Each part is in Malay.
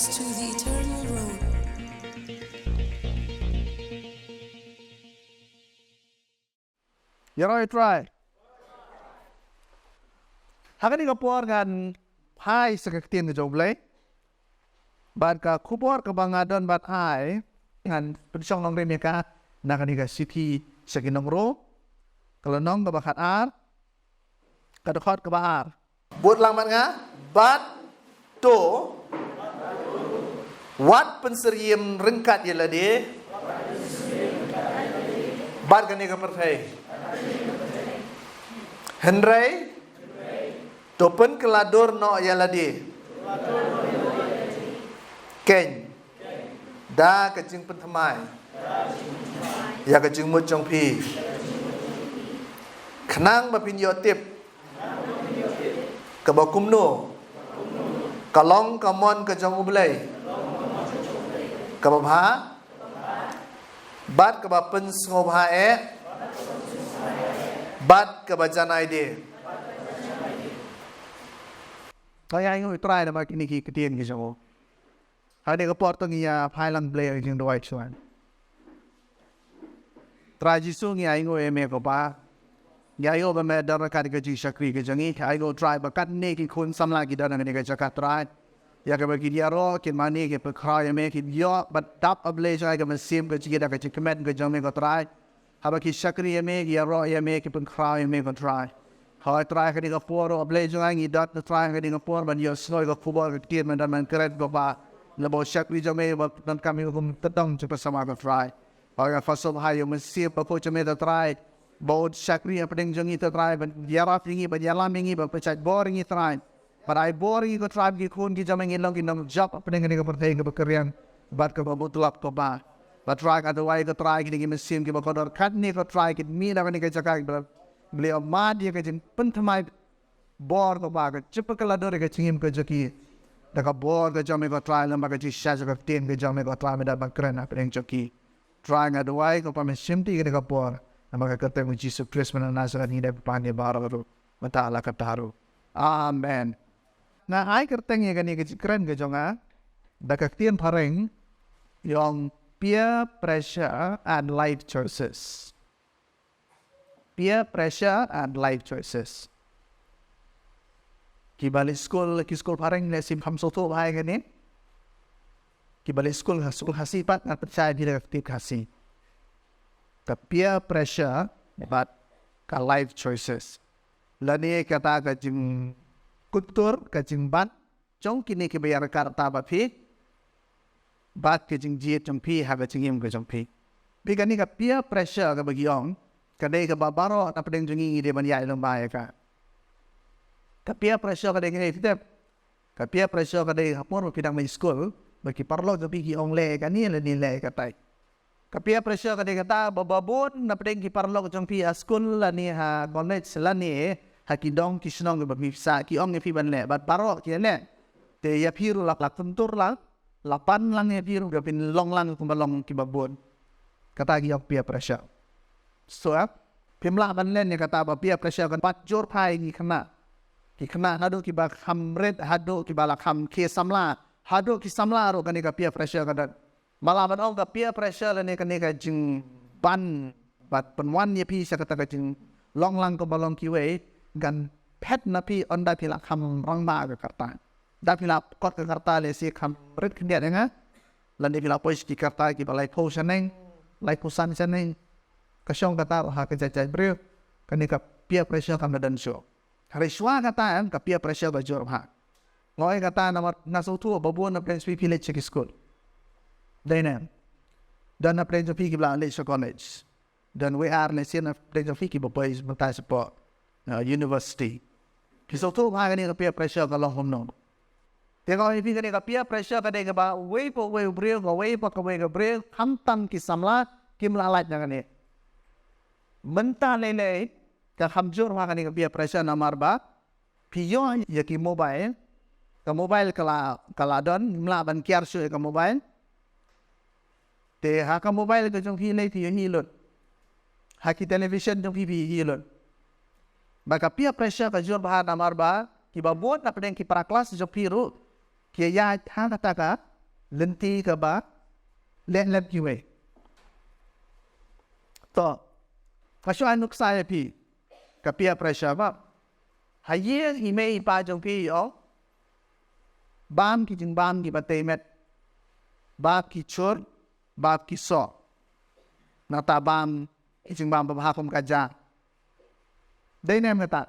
steps to the eternal road. You're try. Hakan ni kapor kan hai sekaktian ke joblay. Bad ka kupor ke bangadon bad hai kan pensong nong remeka nak ni ka city sekinong ro. Kalau nong ke bakat ar kadokot ke bahar. Buat lamat nga bad to wat penseriam rengkat ye lade. Bad kan ni ka pertai. Henry Topen kelador no ya ladi. Ken. Da kecing pentemai. Ya kecing mucong pi. Kenang bapin yotip. Kebakum no. Kalong kamon ke jong ublay. Kebabha. Bat kebapen ngobha Bat kebajanai dia. Kaya ingin try na makini kikitian kisah mo. Ada ke portong ia pailang beli yang doai cuan. Try jisu ngi ingin eme ko pa. Ya yo ba me dar ka ke ji sakri ke jangi. Ingin try ba kat ne ki kun samla ki dar ne ke jakat try. Ya ke bagi dia ro kin mani ke pe kra eme ki yo ba tap able jai ke mesim ke ji da ke kemet ke jangi ko try. Haba ki sakri eme ki ro eme ki pe kra eme ko try. Hai try ke dengan poro able jangan idat na try ke dengan poro ban yo snoi ko kubor ke tian man dan man keret ko ba lebo sakri jame ba dan kami ko tedong cepat sama ko try. Hai fasal hai yo mesim ba ko jame ta try. Baud sakri apa deng jangi ta try ban yarap ringi ban yalam ringi ba pechat boring try. But I boring ko try ki kun ki jame ngilong ki nong job apa deng ko pertai ke bekerian bat ko ba butulap ko ba. Ba try ka dawai ko try ki mesim ki ba ko dor kat ni ko try ki mi na ni ke jakak beliau mad dia kecing pentemai bor ko baga cepat kelador ke cingim ke joki dak bor ke jame ko try lamba ke cisha ke tin ke jame ko try meda bakran apa yang joki try ngadwai ko pamen simti ke bor nama ke ketemu Jesus Christ mana Nazaret ni dah pande baru mata ala kataru amen na ai kerteng ye kani ke keren ke jonga dak tien pareng yang peer pressure and life choices. Peer pressure and life choices. Kibali school pareng le sim ham soto bahai kan ni. Kibali school hasipat ngan percaya diri aktif hasi. Ka peer pressure but ka life choices. Lani kata ka jing kutur ka jing ban jong kini ke bayar karta ba phi. Bat ke jing jiet jong phi ha ka jing im ke jong phi. Pi kan ni ka peer pressure ka bagiong kadai ke babaro apa deng jungi dia banyak lomba ya ka. Kapia pressure kadai ni kita. Kapia pressure kadai hapur pidang mai school bagi parlo ke pigi ongle kan ni le nilai katai. Kapia pressure kadai kata bababun apa deng ki parlo jong pi school la ni ha college la ni ha ki dong ki snong ke bagi sa ki ong ni pi ban le bat paro ki le. Te ya piru lak tentur lang lapan lang ya piru ke pin long lang ku balong ki babun. Kata ki peer pressure. So, pimla ban len ni kata apa peer pressure kan pat jor pai ni kena hado ki ba hamret hado ki bala ham ke samla hado ki samla ro kan ni ka peer pressure kan malaman ong ka peer pressure ni kan ni ka jing ban bat penwan ye pi sa kata ka jing long lang ko balong ki we gan pet na pi onda pi la ham rang ma ka kata da pi la kot ka kata le si ham ret khndia nga lan ni pi la pois ki kata ki balai po saneng lai pusan saneng kasyong kata ha kejajah beliau kan ka peer pressure kan dan show hari shwa kata ka peer pressure ba jor ha ngoi kata nama nasutu babon na prince pi le check school dan na prince pi ki bla le college dan we are le sin na prince pi ki ba boys mata support university ki so tu ha kan ka peer pressure ka long hom no tengok pi kan ka peer pressure ka de ka ba we po we brio ka we po ka we ka brio ham tam ki samla kim la lat na kan ni mentah lele ka hamjur ma kani ka peer pressure na marba piyo ya ki mobile kala don mla ban kiar su ka mobile te ha ka mobile ka jong hi nei ti hi lot ha ki television jong hi hi lot maka peer pressure ka jur ba na marba ki ba buat na pedeng ki para kelas jong piru ki ya ha kata ka lenti ke ba lem kiwe to kaso anuk saya pi ka peer pressure ba haye ime pa jong pi yo bam ki jing bam ki batemet bab ki chur bab ki so nata bam ki jing bam ba kom kaja dai nem ta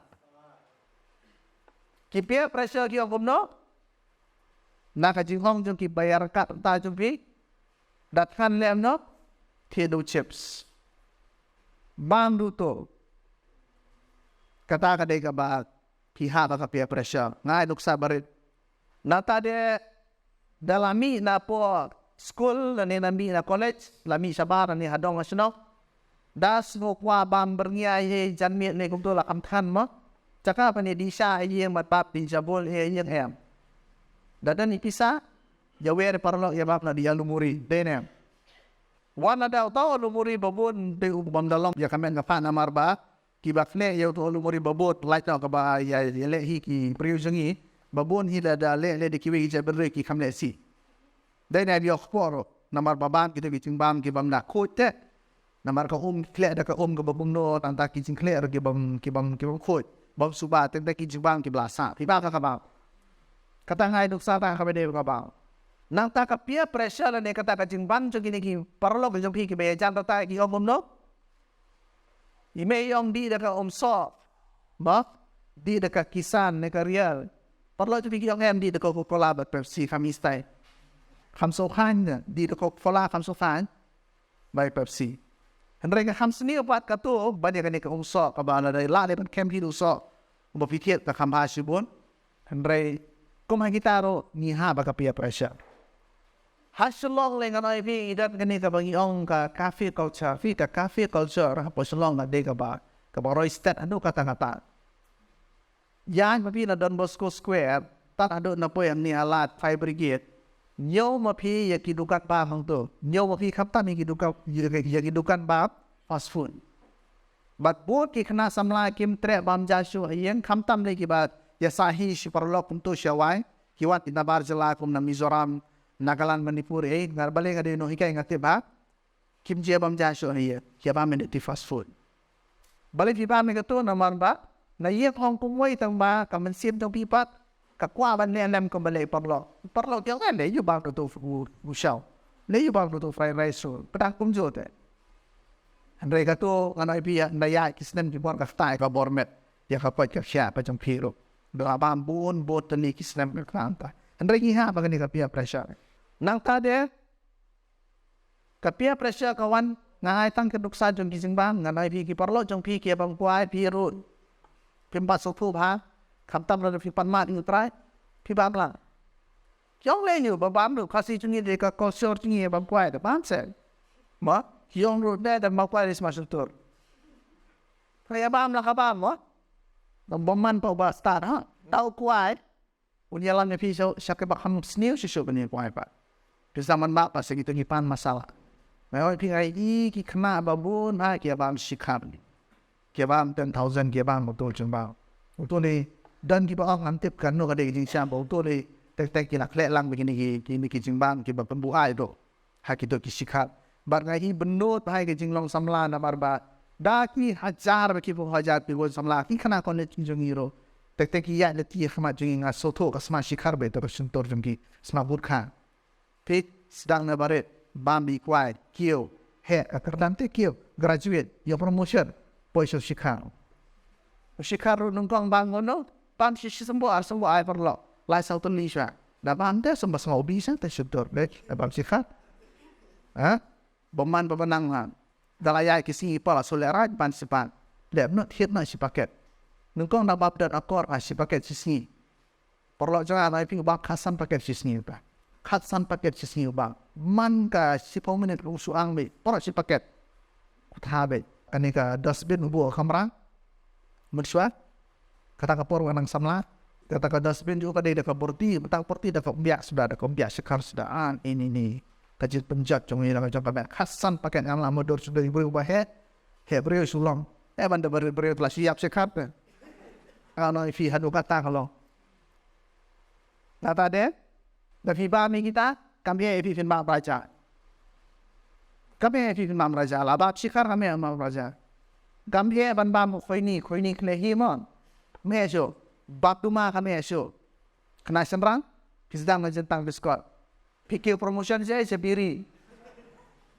ki peer pressure ki om no na ka jing hong jong ki bayar kat ta jong pi dat kan lem no thedo chips bam du to kata ka dai ka ba piha ka peer pressure ngai nuk sabarit nata de dalami na po school na nami na college lami sabar ni hadong nasional das no kwa bam bernia ye janmi ne kum to la kam than mo chaka pa ni disa ye mat pap din jabol ye yen hem dadan ipisa ya wer parlo ya bab na dia lumuri denem wana da to lumuri babun de bam dalam ya kamen ka pa na marba ki bakle ya to lumuri babot light na ka ba ya le hi ki priujangi babon hila da le de kiwi jabre ki kamle si dai na yo khporo namar babam ki de jing bam ki bam na khote namar ka kle da ka ka babung no tanta ki jing kle ki bam khot bam suba ten da ki jing bam ki blasa pi ba ka ba kata ngai duk sa ta ka be de ka ba nang ta ka peer pressure ne kata ka jing bam jo ki ki parlo ki jong pi ki be jang ta ki om no ime yong di da ka so ba di da ka kisan ne ka real parlo tu fikir yang di dekat Coca-Cola buat Pepsi kami style. Khamso khan di dekat Coca-Cola khamso khan by Pepsi. Hendrai ka khams ni buat katu banyak kan ke umso ka ba na dai la le ban kem hi du so. Bo fikir ka kham ha shibun. Hendrai kum ha gitaro ni ha ba ka peer pressure. Haslong le ngai pi idat kan ka bagi ong ka cafe culture, fi ka cafe culture ha po slong na de ka ba roi stat anu kata-kata. Yan mapi na Don Bosco Square, tat ado na po yang ni alat fire brigade. Nyo mapi ya kidukan ba hang to. Nyo mapi kapta mi kidukan ba fast food. But bo ki kena samla kim tre bam jashu yang kamtam le ki ba ya sahi shi parlok untuk syawai. Kiwat ina bar jela kum na Mizoram, Nagaland, Manipur ngarbale ngade no hikai ngate ba. Kim je bam jashu ya ba men di fast food. Balik di ba mi kato na man ba na ye hong kong wai tang ba ka man sim tang pipat ka kwa ban ne lam ko balai parlo kyang kan le yu bang to fu shao le yu bang to fried rice so padang kum jo te andre ka to anai pi na ya kisnen ki bor ka tai ka bormet ya ka pa ka sha pa jong phiro do abam bun bot ni kisnen ka anta andre ki ha ba ni ka peer pressure nang ta de ka peer pressure ka wan ngai tang ka duk sa jong ki jing bang ngai pi ki parlo jong pi ki bang kwai pi ru pimpat sopu ha kamtam la pipan mat ngu trai pi bam la yong le nyu ba bam lu kasi jungi de ka ko sor jungi ba kwai de bam se ma yong ru de da ma kwai is masuk kaya bam la ka bam mo dom bomman pa ba start ha tau kwai unyalan ne pi so syak ba kham sniu shi shu bani kwai pa pi zaman ba pa se gitu ngipan masalah mai pi ai ki khna ba bun ha ki bam shikam kia bam 10,000 kia bam một tô chừng bao một tô này đơn kia bao ngắm tiếp cận nó cái đấy chính xác một tô này tek kia lạc lẹ lăng begini ki chừng bam kia bam pembu ai do ha kita kisikat bar ngai benut hai ke jing long samla na barba da ki hajar ki fu hajar pi go samla ki khana kon le jing hiro tek ya le ti khama jing nga soto ka sma shikar be to suntor jing ki sma bur kha pe sedang na bare bam bi kwai kio he akardante kio graduate yo promotion pois shikar nung kong bang no bam shi sembo ai perlo lai sau ton li sha da bam te semba semua bisa te suntor be bam shikar ha boman babanang ha dalaya ki si pala solera ban sipan le not hit na si paket nung kong na bab dat akor si paket si perlo jangan ai ping bab khasan paket si ba khasan paket si ba man ka si minit lu suang be por si paket kutha be kanika dustbin ubo kamera mersua kata kapor wanang samla kata ka dustbin juga kada ka porti betang porti da ka biak sudah da ka biak sekar sedaan ini tajid penjat jong ila ka jong khasan paket yang lama dor sudah berubah he breu sulong banda breu telah siap sekar pe ana fi hadu kata kalau kata de da fi ba mi kita kami pi fin ma raja. Kami pi fin ma raja. Labab shikar kami ma raja. Kami ban bam khoi ni kle hi mon. Me syo. Bab duma kami syo. Kena senrang. Kisdang ngajentang biskot. Pikir promotion saya sebiri.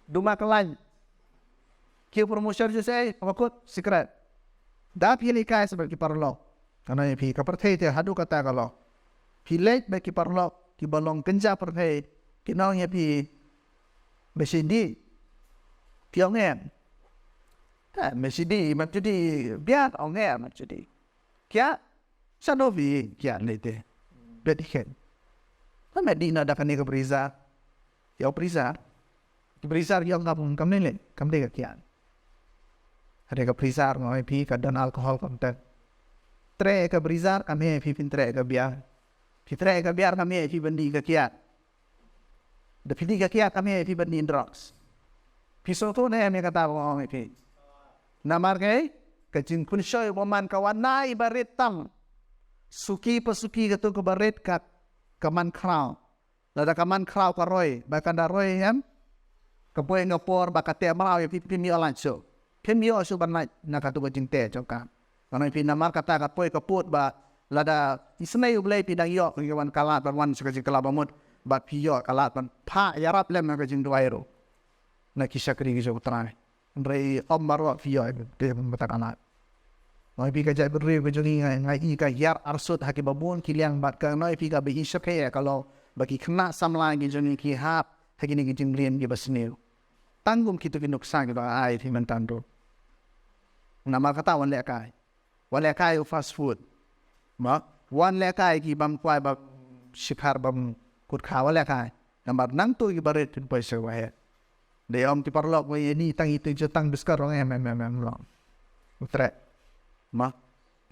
Duma kelan. Kira promotion saya makut secret. Dah pilih kai sebagai parlok. Karena yang pilih kepercayaan dia hadu kata kalau pilih bagi parlok di balong kenja percayaan kita yang pilih mesin di tiang em. Mesin di macam di biar orang em macam di. Kia sanovi kia lete bedikan. Mana di nak dapat ni ke beriza? Ya beriza. Beriza yang kamu ni le, kamu dek kia. Ada ke beriza orang pi kadang alkohol konten. Tre ke beriza kami pi pintre ke biar. Pintre ke biar kami pi bendi ke kia. The bendi ke kia kami pi bendi drugs. Pisau tu ni kami kata orang pi. Namar ke kecing kun shoy waman kawan nai barit tam. Suki pesuki ketu ke barit kat kaman kraw. Lada kaman kraw ke roy. Bahkan dah roy yang kepoe ngapor bakat te mau pi mi alanso. Pi osu banai nak tu kecing te cokam. Karena pi namar kata kepoe keput ba lada isnai ublai pi dang yok kawan kalat ban sekecing kelabamut ba pi yok kalat ban pa yarap lem nak kecing duairo. Nak kisah kering kisah utara. Rei om baru pi yok dia mematakan. Noi pi ka jai beri bejongi ngai ka yar arsut haki babun kiliang bat ka noi pi ka be isyak kalau bagi kena samla gi jongi ki hap haki ni gi jingrian gi basneu. Tanggung kita kinuksan kita ai ti mentando. Nama kata wan lekai. Wan lekai fast food. Ma wan lekai ki bam kwai bam shikar bam kut kha wan lekai. Nambar nang tu gi baret pin paisa wa he. De om ti parlok wa ni tang itu je tang biskar rong long. Utre. Ma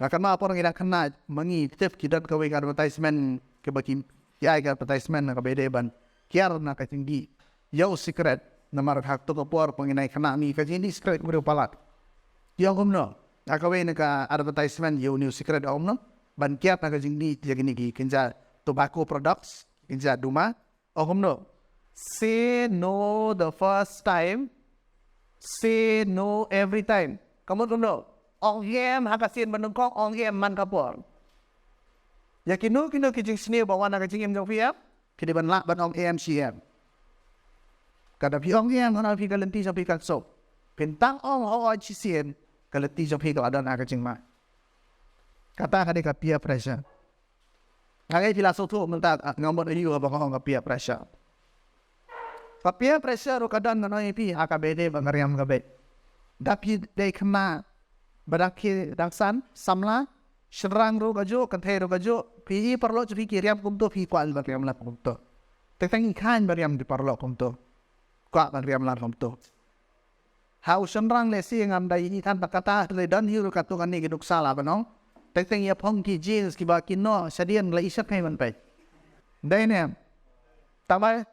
akan ma porang ida kena mangi tip kidat ka we advertisement ke baki ya ke advertisement ka bede ban. Kiar na ka tinggi. Yau secret namar hak tu kapor penginai kena ni ka jini secret guru palat. Yang omno akawe ka advertisement you new secret omno ban kiat na ka jini jagini ki kinja tobacco products kinja duma omno say no the first time say no every time kamu omno ong yem hakasin menungkong ong yem man kapor yakinu kino kijing sini bawa na kijing em jong fiap kidiban la ban ong MCM kada pi ong yem kana pi kalenti sa pi kalso pintang ong ho chisien kalenti sa pi ada na kijing ma kata kade ka peer pressure ngai filosofi mentak ngomong ini juga bakal ka peer pressure ka peer pressure kadang ngai pi akabede bangariam gabe dapi dei kena badaki daksan samla serang ro gajo kanthe ro gajo pi perlo jadi kiriam kumto pi kwal bariam la kumto tetang ikan bariam di perlo kumto kwa bariam la kumto hau serang lesi ngam dai ini kan bakata redan hiru katukan ni giduk sala banong tetang ya pongki jeans ki bakin no sadian la isak kai man pai dai ne tamai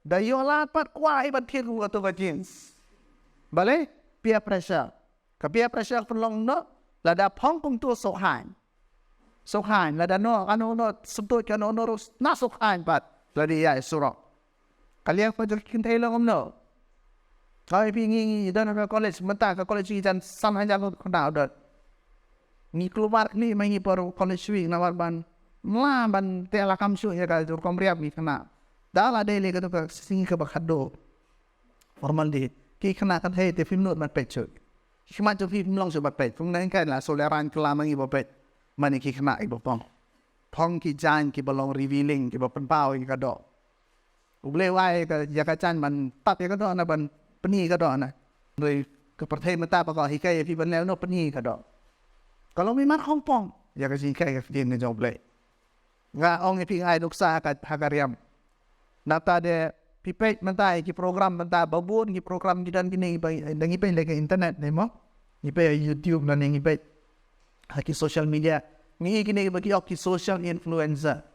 dai yo la pat kwa i bat thiru katukan jeans bale peer pressure ka peer pressure pelong no lada pong pung tu sokhan lada no ano no subto ka no ros na sokhan pat ladi ya surok kalian pa jokin tayo om no kai pingi dan ka college menta ka college jan sam hanja ko da dot ni keluar ni mangi por college week na ban mla ban te ala kam su ya ka jor komriap ni kana dala dele ka to ka singi ka bakado formal di ki kana kan he te film not man pecuk cuma tu film long sebab pet, pun nanti kan lah soleran kelama ni bapet, mana ki kena ibu pong ki jan ki belong revealing ki berpenpau ki kado, boleh wai ke jaga jan man tap ki kado na ban peni kado na, dari kepercayaan mata pakau hikai fi ban no peni kado, kalau memang Hong Kong jaga hikai ki dia ngejau boleh, nggak orang pi ngai duksa kat hagariam, nata de pipet mentai ki program mentai babun ki program di dan kini dangi pe lagi internet ni mo ni pe YouTube dan ni pe ki social media ni kini bagi ki social influencer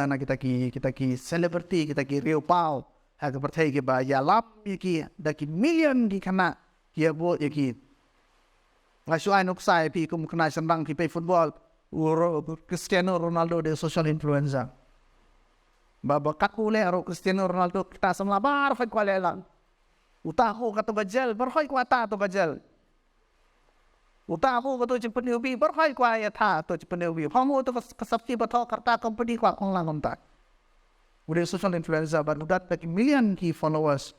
na kita ki celebrity kita ki real pau ha ka pertai ki ba ya lap ki da ki million ki kana ki bo ki ngasu ai nok sai pi kum kena sembang ki pe football Cristiano Ronaldo de social influencer Babakat ule aro Cristiano Ronaldo kita samla bar fai kwa lelang. Utaho kato gajal berhoi kwa ta to gajal. Utaho kato Jepun ubi berhoi kwa ya ta to Jepun ubi. Hamu to kasapti bato karta company kwa kong lang kontak. Udah social influencer barudat bagi million ki followers.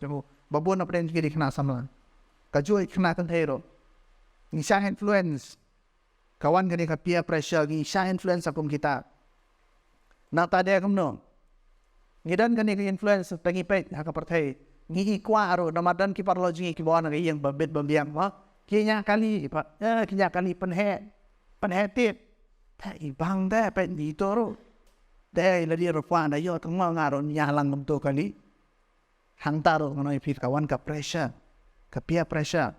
Babon apa yang jadi kena samla. Kajuai kena kan hero. Ngisah influence. Kawan kini ka peer pressure ngisah influence akum kita. Nak tadi akum no. Ngidan kani ka influence pengipet haka pertai. Ngihi kwa aro namadan ki parloji ki bawa nang iyang babet bambiang ha. Kinya kali penhe tip. Ta ibang da pen di toro. Da ila dia rokwa na yo tong ngaro nya lang ngam to kali. Hang taro ngono ipit kawan ka pressure. Ka peer pressure.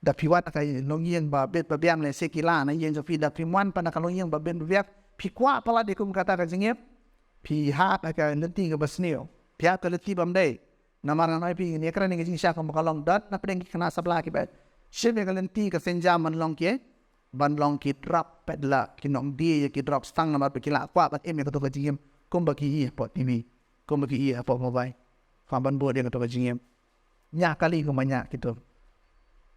Da piwat kay long iyang babet babiang le sekila na iyang sofi da primwan pa na kalong iyang babet babiak pikwa pala di kum kata ka jingep. Pihak akan lenti ke basnio, pihak ke lenti bamdai. Nama orang pi ni kerana ni jingsa kamu kalong dat, nak pergi kena sebelah kibat. Siapa ke lenti ke senjaman long ke, ban long ki drop pedla, ki nong dia ki drop stang nama pergi lah. Kuat bat em yang ketua jingem, kum bagi pot ini, kum bagi pot mobile. Faban buat dia ketua jingem. Nyak kali kum banyak gitu.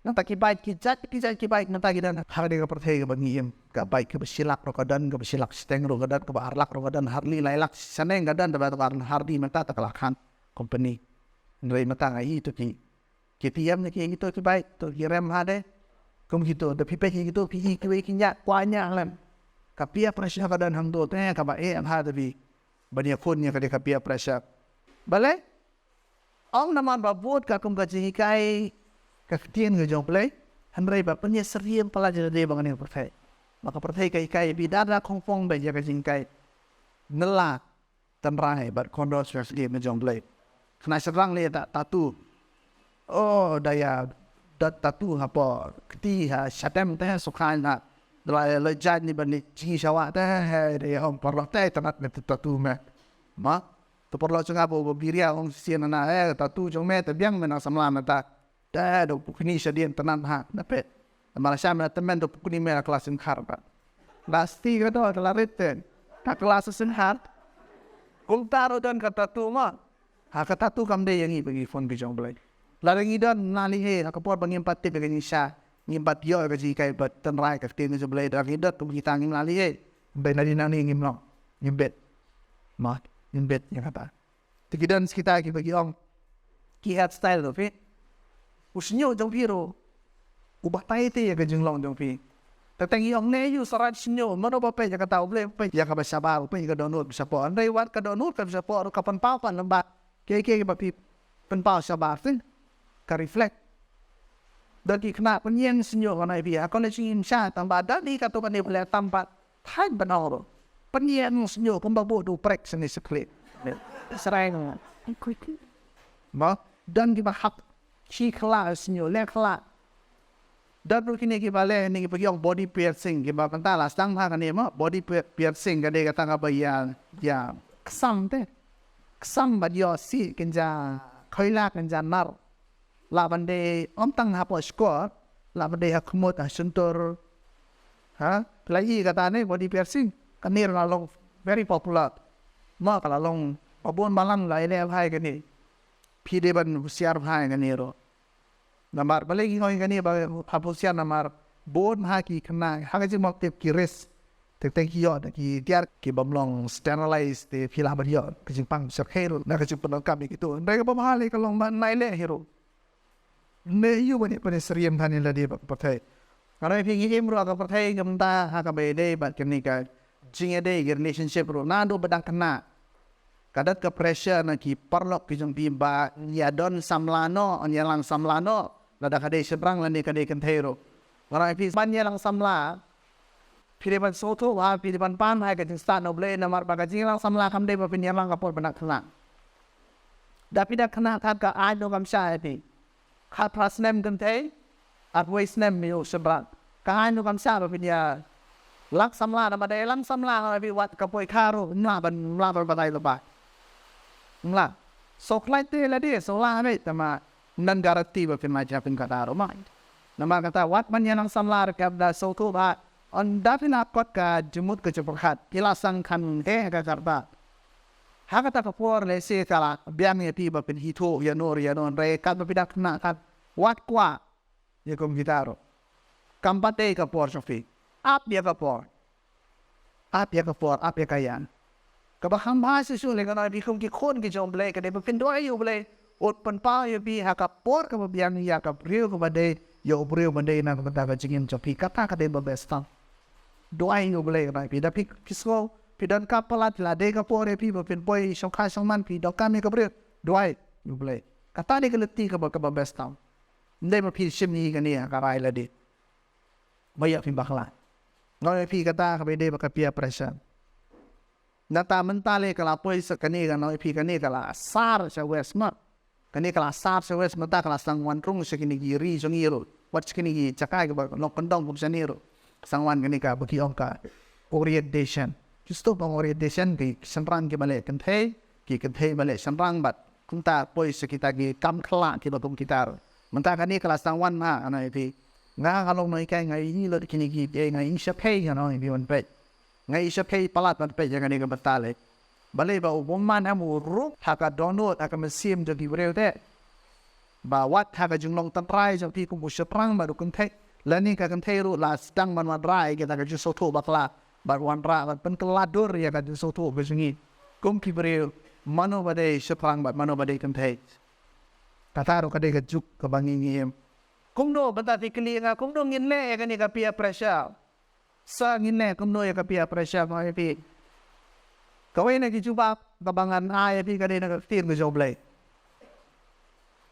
Nanti kibat kibat nanti kita hari ke pertai ke bangiem ke baik ke bersilak rokadan ke bersilak steng rokadan ke berarlak rokadan harli lailak saneng gadan dapat karena hardi mata takalakan company dari mata ngai itu ki tiam ni ki itu kibat tu kirem hade kum gitu tapi peh gitu pi ki kinya kuanya lam kapia pressure kadan hang do teh ka ba am hade bi banyak phone nya ka kapia pressure bale ong naman babut ka kum ka jikai kaktian ke jong play handrai ba penya seriam pelajar dia bangan yang pertai maka pertai kai bidada kongfong ba jaga jingkai nela tanrai ba kondos dia me jong play kena serang le tak tatu oh daya dat tatu apa keti ha shatem teh sukan na dala lejan ni bani jingi shawa teh dia om parlo teh tanat me tatu me ma to parlo chunga bo biria ong sian na tatu jong me te biang me na samla mata dah do pukuni sedian tenan ha dapat Malaysia mana teman do pukuni mera kelas senhar pak pasti kado kelariten tak kelas senhar kultaro dan kata tu mah ha kata tu kam de yang i bagi phone bijong belai larang idan nali he akapor bagi empat tip bagi sha ngimpat yo ka ji kai bat tenrai ka tin je belai dak idat tu kita ngim lali he ben nadi nani ngim long ngimbet mah ngimbet yang kata tikidan sekitar ki bagi ong ki hat style tu fi usnyo jong piro ubah tai te ya gajeng long jong pi tatang yong ne yu sarat snyo mano ba pe ya ka tau ble pe ya ka ba sabar pe ka download bisa po andai wat ka download ka bisa po kapan pau pan lamba ke ba pi pen pau sabar tin ka reflect dan ki kena penyeng snyo ka nai pi ka ne chin sha tamba da ni ka to pa ne ble tamba thai banoro penyeng snyo ko ba bo do prek sene sekle serang ma dan ki ba hak si kelas nyo le kelas dan kini kita le ni pergi yang body piercing kita pentala stang ha kan ma body piercing kade kata ngapa ya kesam ba yo si kenja khaila kenja nar la bande om tang ha po score la bande ha khmot ha sentor ha lagi kata ni body piercing kanir na long very popular ma kala long abon malang la ile hai kan ni pide ban siar hai kan ni ro namar balagi ngoi kan ni ba hapusian namar bon ha ki kena ha ka jing mok tep ki res tek ki yo ki tiar ki bamlong sterilize te phila ba yo ki jing pang sak hero na ka jing penang kami gitu ndai ka pamahali ka long ban nai le hero ne yu bani pane seriam thani la di ba pathai kana phi gi em ro ka pathai gam ta ha ka be de ba ken ni ka jing ade relationship ro na do badang kena kadat ke pressure na ki parlok ki jong bimba ya don samlano onyalang samlano lada kade sebrang lani kade kentero ngara pi ban yalang samla pilihan soto wa pilihan pan hai ka jing start no ble na mar ba ka jing lang samla kam de ba pin yalang ka por banak kena dapi dak kena kat ka ai no kam sha pi khat prasnem kente at waisnem yo sebrang ka ai no kam sha ba pin ya lak samla na ma de lang samla ngara pi wat ka poi karo na ban la ba ba dai lo ba mla soklai te la dia sola me tama nan garanti ba pin ma japin kata ro mai nama kata wat man yanang samlar ka da soto ba on dapin akot ka jumut ke cepat kilasang kan ka karta Hakata kapor le se kala biang ya pi ba pen hito ya non re kat ba pidak na kat wat kwa ya kom gitaro kampate kapor sofi ap dia kapor ap ya kayan kabaham bahasa su le kana bi kom ki khon ki jom ble ka de ba pen do ayu ble ot pen pa ya bi hakapor ka ba biang ya kap riu ka ba de yo brio ba de na ka ta ka jingin chopi kata ka de ba bestam do ayu ble ka bi da pi kisko pidan kapalat la de kapore pi ba pin boy shongkha shongman pi dokam me kabre doai you play kata ni keleti ka ba best town ndai ma pi sim ni ka ni ka rai la de baya pin bakla ngoi pi kata ka be de ba ka pia pressure nata mentale kala poi sa kani ka noi pi kani kala sar sa west ma kani kala sar sa west ma ta kala sangwan rung sa kini gi ri jong iro wat kini gi chakai ka ba nok kandong kum saniro sangwan kani ka ba ki ongka orientation Justo bang orientation ki senrang ki balik kenthe balik senrang bat kunta poi sekita ki kam khala ki batum kitar menta kani kelas tangwan ma ana pi nga kalong noi kai ngai ni lo kini ki e ngai sha pay ano bi on pe ngai sha pay palat ban pe jangan ni ka batale bale ba woman amu ru haka download aka mesim jo ki breu te ba wat haka junglong tan rai jo pi ku mu seprang ba du kenthe lani ka kenthe ru la stang man rai kita ka ju so tho bakla bar wan ra pen keladur ya kan so tu besengi kum ki breu mano bade seprang bat mano bade kenthe kata ro kade juk ke bangi ngiem kum no bata ti kli nga kum no ngin le kan ni ka pia pressure sa ngin le kum no ya ka pia pressure ma pi kawai na ki juba kabangan ai pi kade na tin ke joble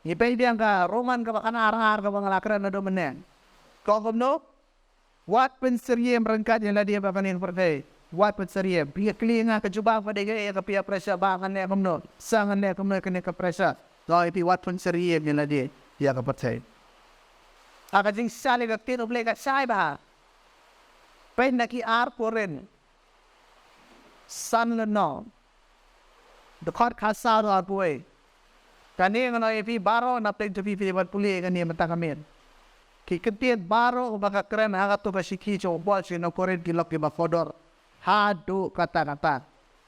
ni pe dia ka roman ka kana ar ka bangalakra na do menen ko kum no wat penseriam rangkat yang dia bahkan yang pertai wat penseriam pia kelinga ke jubah pada ke pia pressure bahkan ne komno sangan ne komno kene ke pressure so pi wat penseriam yang dia ke pertai aga jing sale ke tin oble ka sai ba pen naki ar poren san le no the court khasa ar boy kani ngono pi baro na pen to pi wat puli kani mata kamen ki ketiet baro baka keren haga to basiki jo bol sino koren ki lok ki ba fodor hadu kata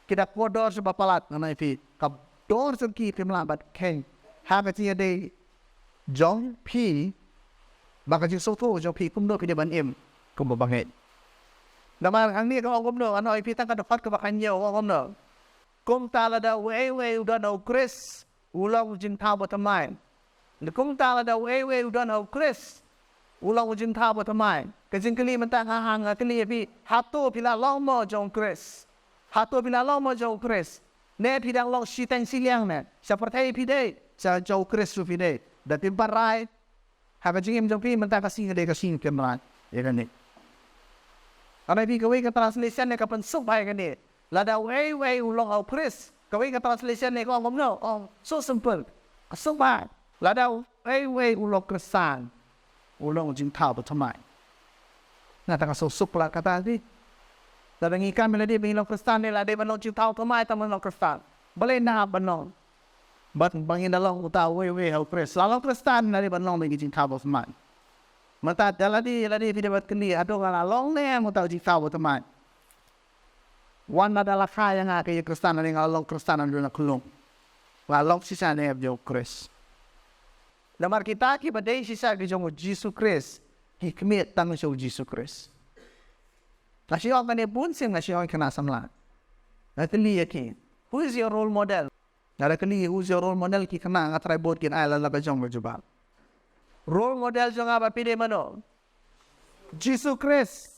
kita fodor se bapalat na fi ka dor se ki pimla bat ken haga ti de jong pi baka ji so to jo pi kum do ki de ban em kum ba banget nama ang ni ka kum do ano pi tang ka dapat ka bakan yo kum do kum tala da we udah no chris ulang jin ta botamai kum tala da we udah no chris ulang ujin thabo tamai kajin kali mentang hang kali pi hato pila long mo jong chris hato pila long mo jong chris ne pidang long sitang siliang ne seperti pi de sa jong chris su pi de da timpa rai ha kajin jong pi mentang kasing de kasing kemran ya kan ni ana pi kawai ka translation ne kapan sub bai kan ni lada we ulang au chris kawai ka translation ne ko ngom no so simple sub bai lada we ulang krisan ulang jing tau betamai. Nah, tak so supla kata ni. Dalam ikan meladi binglo kristan ni lah dia banong jing tau betamai taman lo kristan. Boleh nak banong. Bat bangin dalam utau we hau kris. Lalu kristan lah dia banong bagi jing tau betamai. Mata daladi video bat kendi ado kala long ne mutau jing tau betamai. Wan adalah kaya yang akai kristan ni ngalong kristan ando nak kulung. Walong sisa ne abjo kris. Lamar kita ki badai sisa ke jong Jesus Christ. Hikmet tang show Jesus Christ. Nasi orang ni pun sing nasi orang kena samla. Natali yakin. Who is your role model? Nara kali who is your role model ki kena ngatrai bot kin ai la ka jong berjubal. Role model jong apa pide mano? Jesus Christ.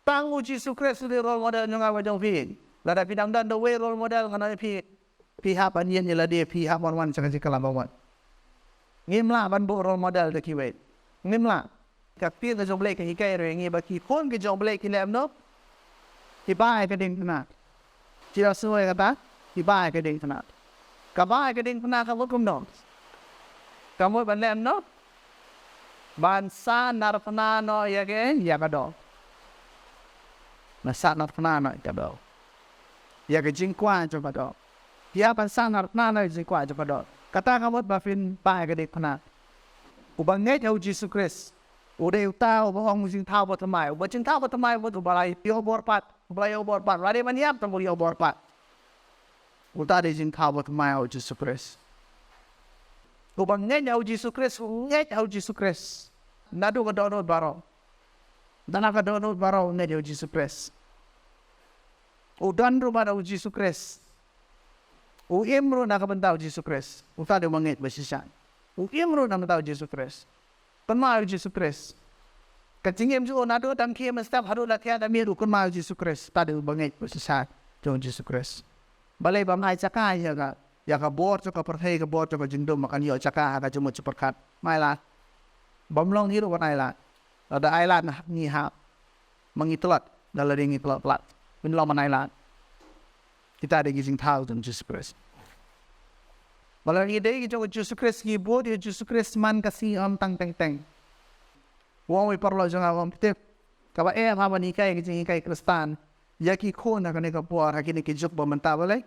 Tangu Jesus Christ di role model jong apa jong pi. Lada pidang dan the way role model ngana pi hapan yen yela dia pi hapan wan cakap kalam ngimla ban bo role model de kiwet ngimla ka pi ke jong blek ke hikai re ngi ba ki kon ke jong blek ki lem no ki bai ke ding tna chi ra suai kata ki bai ke ding tna ka bai ke ding tna ka lokum no ka mo ban lem no ban sa narfana no ya ke ya ka do na sa narfana no ka do ya ke jing kwa jo ba do ya ban sa narfana no jing kwa jo ba do kata kamu bafin pai ke dek pana ubang net au Jesus Christ udah utau bang jing tau bot mai ubang jing tau bot mai bot balai yo bor pat rade maniap tambul yo bor pat Uta de jing thawat mai au Jesus Christ. Ubang ngai au Jesus Christ, ngai au Jesus Christ. Nadu ka dono baro. Dana ka dono baro ngai au Jesus Christ. Udan rumah au Jesus Christ. Uimru na ka bantau Jesus Christ. Uta de mangai basisan. Uimru na bantau Jesus Christ. Penma au Jesus Christ. Kacingem ju nadu dang kiem setiap haru latihan dami rukun ma au Jesus Christ. Tadi bangai basisan jong Jesus Christ. Balai bamai cakap ya ka bor cho ka perthai ka bor cho ka jingdom makan yo cakap ka jemu cepat mai la bamlong hiru wanai la ada ailan ni ha mengitlat dalam ngitlat plat min lo manai la kita ada gizing tahu dan Jesus Christ balai ide jo Jesus Christ gi bo dia Jesus Christ man kasih am tang teng teng wong wi parlo jong awam tip ka ba ha mani kai gizing kai Kristen ya ki khona ka ne ka por ha ki ne ki juk ba manta balai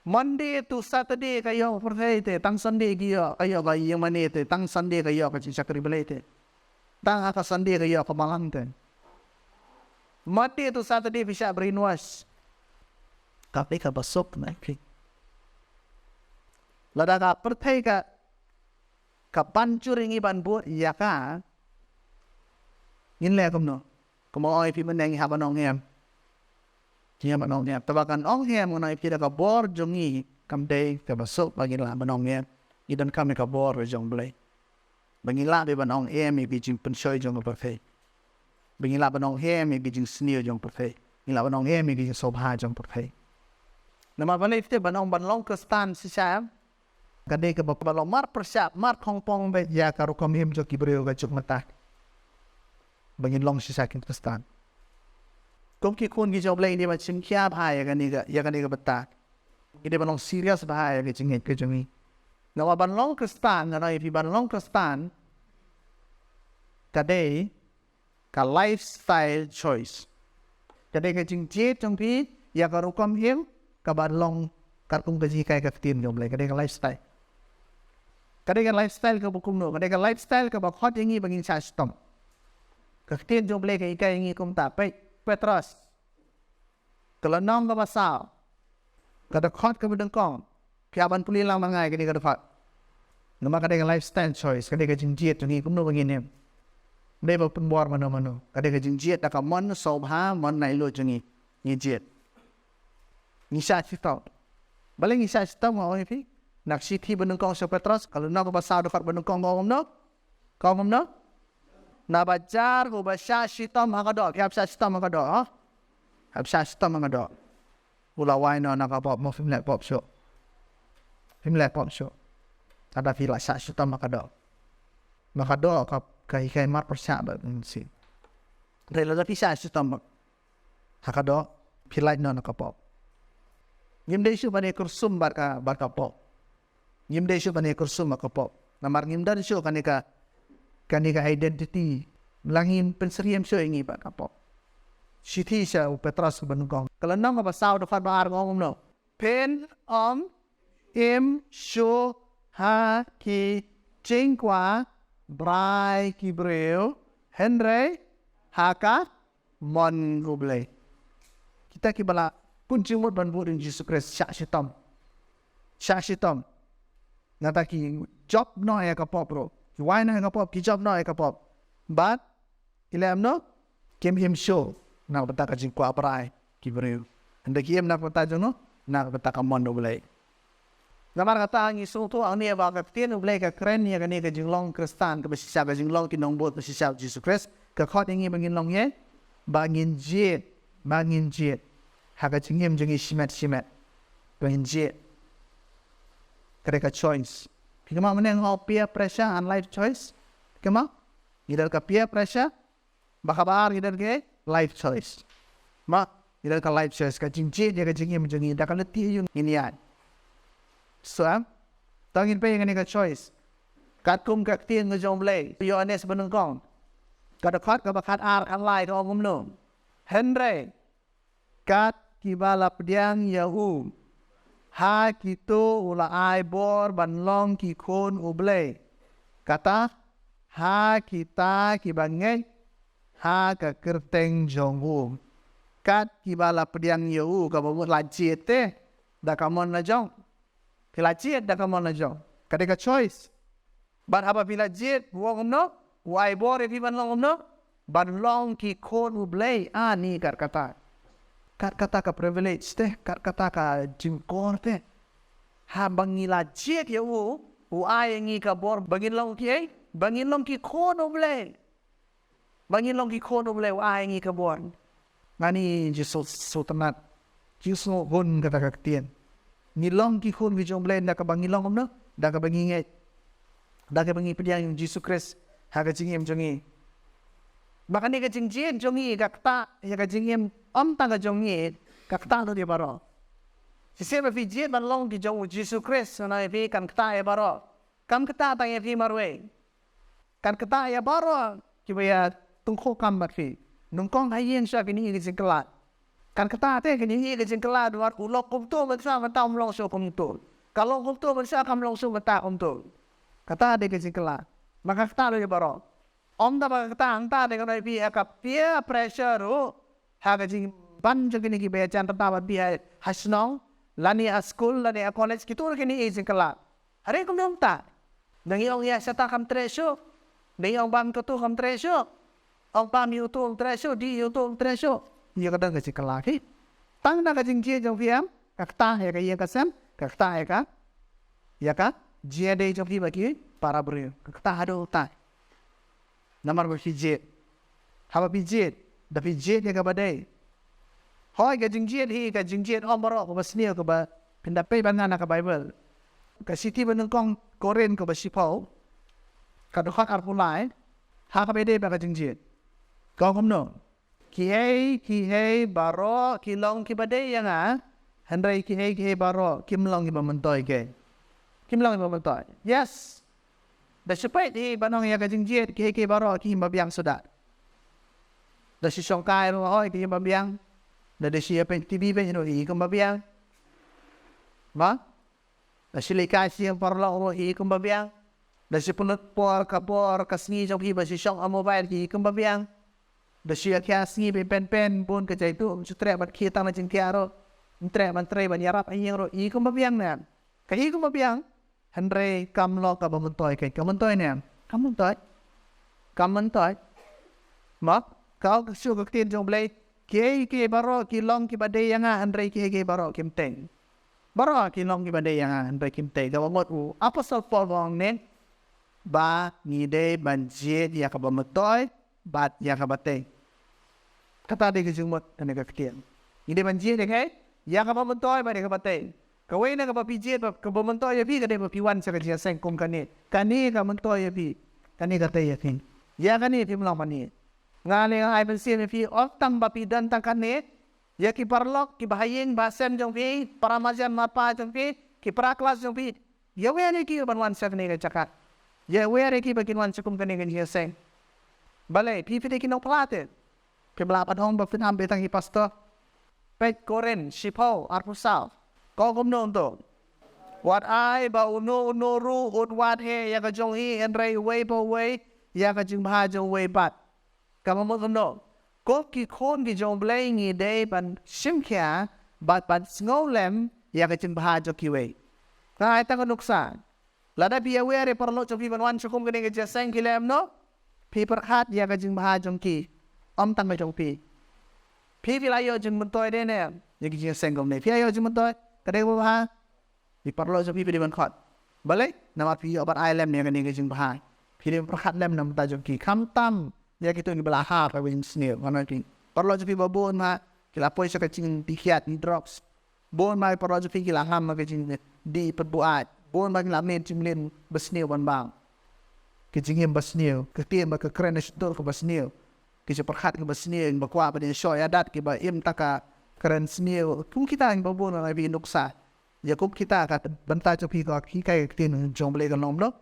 Monday to Saturday kayo percaya te, tang Sunday kayo yang mana te, tang Sunday kayo kasi sakri balay te, tang haka Sunday kayo kamalang te. Monday to Saturday bisa brainwash, kape ka basok na kri. Lada ka percaya ka pancur ingi banbur ya ka, inle kumno, kumoy pi menengi habanong hem. Dia menong dia, tabakan ong hem mengenai kita ka bor jongi kamdei ka basuk bagi lah menong hem, idan kami ka bor jong belai, bagi lah be menong hem i bijing pensoi jong perfect, bagi lah menong hem i bijing senior jong perfect, bagi lah menong hem i bijing sobha jong perfect. Nama balai itu menong banlong Kristen sisa, kadai ka balong mar persiap mar kongpong be ya karu kami hem jong kibreu ka juk mata, bagi long sisa Kristen. Kung kikun gijau belai dia macam kia bahaya kan ni ka betak. Ini balong serius bahaya kecingit kecengi. Nawa balong Kristen, nawa ipi balong Kristen, kadai ka lifestyle choice. Kadai kecing jet jong pi, ya karukom him ka balong kartung kaji kai ka tin jom belai. Kadai ka lifestyle. Kadai ka lifestyle ka bukum no. Kadai ka lifestyle ka bakot ingi bangin sa stom. Ka tin jom belai ka ikai ingi kum tapai. Petros, kalau nong ka basal, kada khot ka bidengkong, piaban puli lang mangai kini kada khot. Nama kada ka lifestyle choice, kada ka jingjiet jungi kumno bangin Dai ba penbuar mano, kada ka jingjiet ka mon sobha mon nailo jungi ni jiet. Ni sa chitau. Balik ni sa chitau mau pi. Nak siti bidengkong so Petros, kalau nong ka basal dekat bidengkong kong no. Na bajar ko basya sitam hakado piap sa sitam hakado ha hab sa sitam hakado ulawai no nakapop mo film pop show ada fila sa sitam hakado ka kai mar persya ba si rela da pisa sitam hakado pilai no nakapop ngimde shu bane kursum bar ka pop ngimde shu bane kursum ka pop namar ngimdan shu kanika identity langin penseriam so ingi ba kapo siti sa Petros benungkong kalau nang apa sao do fat bar ngom no pen im sho ha ki jingkwa brai ki breu henry haka mon guble kita ki bala kunci mut ban burin Jesus Christ syak shitom ngata ki job no ya kapo bro why na kapop kijab na kapop but ilam no kem him show na bata ka jing ko aprai kibreu anda kiem na bata jono na bata ka mondo belai namar kata ngi so to ang ne ba ka tien belai ka kren ya ka ne ka jing long Kristen ka besisa ka jing long kinong bot besisa Jesus Christ ka khot ngi bangin long ye bangin jet ha ka jing him jing shimat bangin jet ka choice Kama meneng peer pressure and life choice. Kama? Idal ka peer pressure, baka baar idal ke life choice. Idal ka life choice ka jingji dia ka jingi menjengi dah kana ti yung inian. So, tangin pa yung ka choice. Kat kum ka tin ng jong blay. Yo anes benengkong. Kada khat ka bakat ar kan lai ka ongum no. Henry. Kat kibala pediang yahu. Ha kito ula ai bor banlong ki kon uble kata ha kita ki bangai ha ka kerteng jonghu kat ki bala pediang yu ka bamu lajit te da kamon na jong. Pila jet da kamon na jong. Kadeka choice. But haba pila jet wong no, wai bore pi ban long no, ban long ki kon u blay ani kata. Kata ka privilege teh, kata ka jingkor teh. Ha bangila jet ya u ai ngi ka bor bangin long ki bangin long ki kon u blay. Bangin long ki kon u blay u ai ngi ka bor. Ngani jiso so tanat. Jiso hun kata ka tien. Ngilong ki kon vi jong blay da ka bangilong no, da ka banginget. Da ka bangi pediang yung Jesus Christ ha ka jingim jongi. Baka ni ka jingjin jongi kakta ya ka jingim tanga jongi kakta no di baro. Si sema fi jin ban long di jong Jesus Christ na fi kan kta ya baro. Kam kta ta ya fi marwe. Kan kta ya baro ki ya tungko kam mat fi. Nung kong hayin siya kini igit singkelat. Kan kta te kini igit singkelat war ulok kum tu man sa mata long so kum tu. Kalau kum tu man sa kam long so mata kum tu. Kata de igit singkelat. Maka kta lo ya baro. Da ba kta anta de kan fi ka peer pressure ro ha ka jing ban jo kini ki be chan ta ba bi hasnong lani a school lani a college kitu kini igit singkelat. Hari kum dong ta. Nang iong ya sa ta kam tresyo. Nang iong bam ko tu kam tresyo. Ông ba mi tu tresyo di tu tresyo dia kadang kasi kalaki tang na kajing jie jong fiam kakta ya ka iya kasam kakta ya ka jie de jong fi baki para brio kakta hado ta namar ba fi jie haba fi jie da fi jie ya ka badai hoi ka jing jie hi ka jing jie omaro ko basni ko ba pindape banana ka bible ka siti banung kong koren ko ba sipau ka dokhat arpulai ha ka bede ba ka jing jie kau kumno, kihei baro kilong kibade yang Henry kihei baro kimlong iba mentoy ke, kimlong iba mentoy. Yes, dah cepat di banong ya kajing jet kihei baro kihim babiang sudah. Dah si songkai ro oi kihim babiang, dah si apa TV ben ro i kum babiang, ma? Dah si lekai si yang parlo ro i kum babiang, dah si punut por kapor kasni jong hi ba si song mobile hi kum babiang. Da siya kaya singi pen pun ke jai tu sutre bat kita na jing tiaro entre ban tre ban yarap ayeng ro i kum babiang nan ka i kum babiang Henry kam lo ka bamuntoy kay kamuntoy nan kamuntoy mak kau su ka tin jong blay ke baro ki long ki bade yang Henry ke baro kim teng baro ki long ki bade yang Henry kim teng ka ngot u apostol Paul wong nen ba ni de ban je dia ka bamuntoy bat ya ka bate kata de ke jumot ane ka ketian ide banjie de kai ya ka bamuntoy ba de ka bate ka we na ka papije ka bamuntoy ya bi ka de papiwan sa ka jia seng kum kani ka muntoy ya bi kani ka te ya kin ya kani tim long mani ngale ai ben sien fi of tam ba pi dan tang kani ya ki parlok ki bahayeng basen jong fi paramajan mapa jong fi ki praklas jong fi ya we ne ki ban wan sa ne ka cakat ya we re ki ba kin wan sukum kani ka jia seng balai pi de kinong pelate ke belapan hong ba finam betang hi pastor pet koren sipau arpusal ko gumno to what I ba uno ru ut wat he ya ka jong hi enrei way po way ya ka jing ba jong way bat kama mo gumno ko ki kon ki jong blay ngi de ban simkya bat ngolem ya ka jing ba jong ki way ka ai ta ko nuksan lada pi aware parlo jong pi ban wan chukum kene ke jaseng kilem no pi perhat ya ka jing ba jong ki tang ba jong pi vilayo jong mentoy de ne ya ki jing sengom ne pi ayo jong mentoy ka de ba di parlo jong pi ban khot balai nama pi obat ilem ne ka ne ke jing ba pi de perhat lem nam ta jong ki kam tam ya ki tu ni bela ha ka win snil kana ki parlo jong pi babon ma kila poi sa ka jing tikiat ni drops bon mai parlo jong pi kila ham ma ka jing di perbuat bon ma kila men jing len besnil ban bang kejingim basnil ketiem ba ke krenes dor ke basnil ke perhat ke basnil ba kwa ba de shoy adat ke ba im taka kren snil kum kita ang babon na bi nuksa ya kum kita ka banta cho pi ka ki kai tin jong ble ka nom no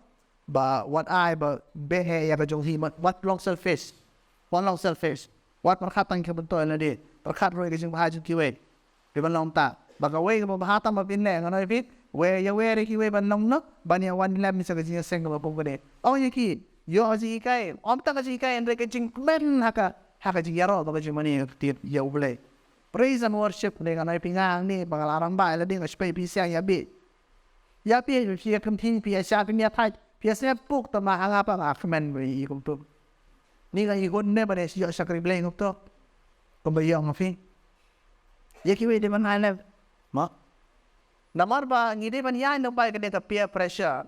ba what I ba be he ya ka jong hi what long selfish what perhat ang ke bantoy na di perhat roy ke jing ba jong ki we be ban long ta ba ka we ka ba hata ma bin le ngana fit we ya we re ki we ban long no ban ya wan lam sa ka jing seng ba pong gede oh ya ki yo ji kai ta ka ji kai andre ke jing men haka jing yaro ba ka jing mani ti ya uble praise and worship dengan ay pingang ni pangalaran ba ila ding aspe pisang yabi pia kamtin pia siya pia thai pia siya puk ta ma hanga pa akmen wi kum tu ni ga igon ne ba ne siya sakri bleng kum tu kumbayang afi yaki wi de man ala ma namar ba ngide ban yan no ba ka de ka peer pressure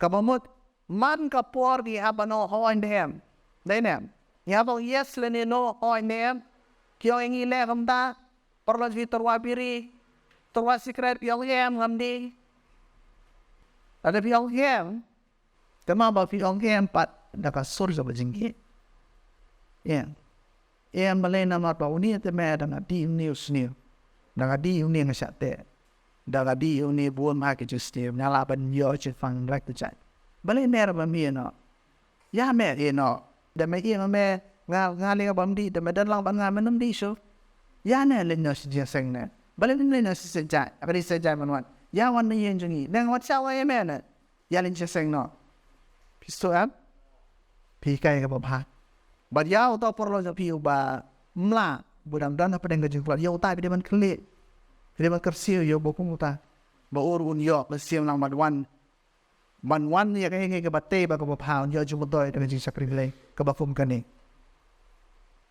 kabamut man ka por di habano ho in dem nem ya bo yes le ne no ho in dem kyo ingi le kamta perlu vi terwa piri terwa secret piong em ngamdi ada piong em kama ba piong em pat naka sur sa bajingi em balay na mat ba uni te me danga di news ni danga di uni ngasate danga di uni buon ma ke justim nyala ban yo che fang rek tu chat balay mer ba mi no ya me no da me me nga le bam di da me dan lang ban nga manam di so ya ne le no si seng ne balay le no si sejai akadi sejai manwan ya wan ni yen jungi nang wat sa wa me ne ya le seng no pisto am pi kai ka ba pha ba ya to porlo sa pi ba mla budam dan apa dengan jengkol yo ta bi man kle bi man kersiu yo bo kumuta ba urun yo le siam lang man ya kai ngai ka bate ba ka ba pha yo jumo toy dengan jing sakri le ka ba fum kani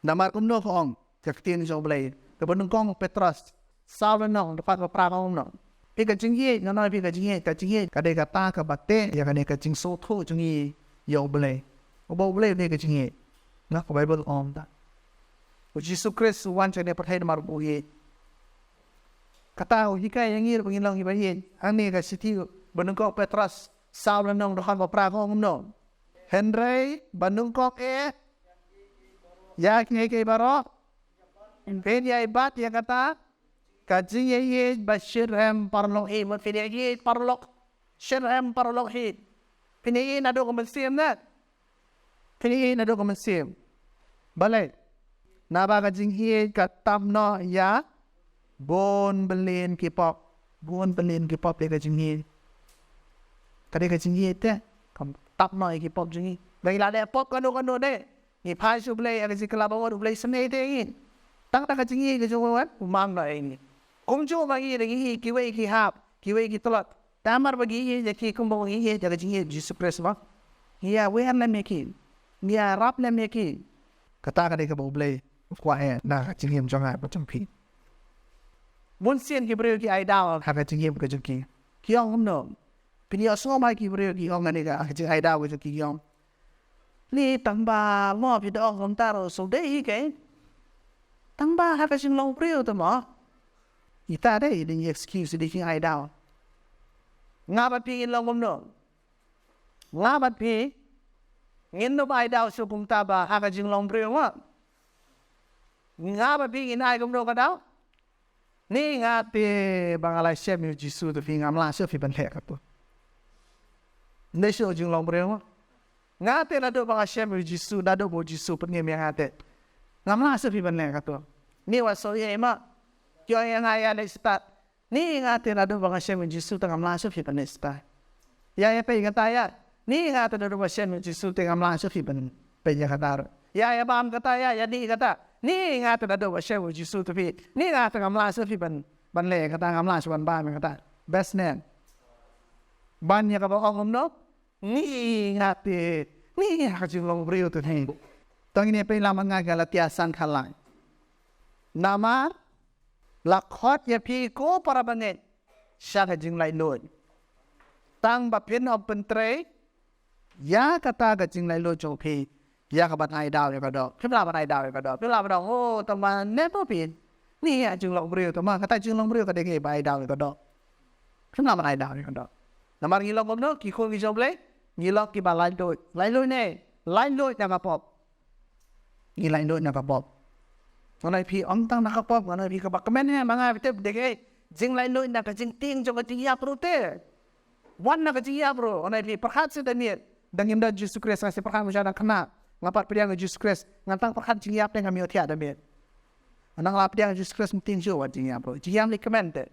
namar kum no khong jaktin jo blai ka banung kong Petros sawen no da pa pra kong no pi ka jing ye no pi ka jing ye ka de ka ta ka bate ya ka ne ka jing so tho jing ye yo blai o bo blai ne ka jing ye na ko Bible om ta o Jesus Christ wan chane pathai mar bu ye kata o hikai yang ir pangilong iba ye ani ka siti banung kong Petros sawen no da pa pra kong no Henry banung kong ya ke baro pen ya ibat ya kata kajing ye bashirham parlong mat pen ye parlok shirham parlok he pen ye nado ko mesim na pen ye nado ko mesim balai naba kajing ye katam no ya bon belin kipop le kajing ye kade kajing ye te kam tap no kipop jingi bai la de pop kanu de ni pai su blai aga zikla ba wa blai sne te in tang ta ka jingi ke jo wan umang na ini kum jo ba gi ri ki wei ki hap ki wei ki tolat tamar ba gi ye ki kum ba gi ye jaga jingi Jesus Christ ba ya we am me ki ya rap le me ki kata ka de ka ba blai kwa e na ka jingi jong ai ba pi mun sien ki bre ki ai da ha ka jingi ka jingi ki ong no pin ya so mai ki bre ki ong ani ka jingi ai da wa ki yong ni tang ba mo pi do ngom ta ro so de ke tang ba ha ka sing long priu to mo ita de ni excuse di king ai down nga ba pi in long ngom no nga ba pi ngin no ai down so kum ta ba ha ka sing long priu mo nga ba pi in ai kum no ka daw ni nga te bangalai shem yu jisu to fi ngam la so fi ban le ka to ne so jing long priu mo ngate na do bang Hashem Jisu na do mo Jisu pen ngem ngate ngamla se fi ban le ka to ni wa so ye ma kyo yang aya le sta ni ngate na do bang Hashem Jisu ta ngamla se fi ban sta ya pe ngata ya ni ngate na do bang Hashem Jisu ta ngamla se fi ban pe ya kata ya bam kata ya ni kata ni ngate na do bang Hashem Jisu ta fi ni ngate ngamla se fi ban le kata ngamla se ban ba me kata best name ban ya ka ba ong no ni ngate ni hajing long brio tu hen tang ni pe lama nga Galatia san khalai nama lakhot ya pi ko para banget sya hajing lai loi tang ba pin op pentre ya kata hajing lai lo jo pi ya ka ban ai daw ya ka do phim la ban ai daw ya ka do phim la ban o ta ma ne po pin ni hajing long brio ta ma kata hajing long brio ka de ke ba ai daw ya ka do phim la ban ai daw ya ka do namar ngilong ngom no ki khol ki joble ngilok ki ba lai loi ne lai loi na ka pop ngi lai loi na ka pop ngai pi ong tang na ka pop ngai pi ka ba kamen ne manga bite de ke jing lai loi na ka jing ting jo ka jing ya pro te wan na ka jing ya bro ngai pi perhat se daniel dangim da Jesus Christ se perhat mo jana kana ngapat pediang Jesus Christ ngantang perhat jing ya pe ngami otia da me anang la pediang Jesus Christ ting jo wa jing ya bro jing ya li kamen te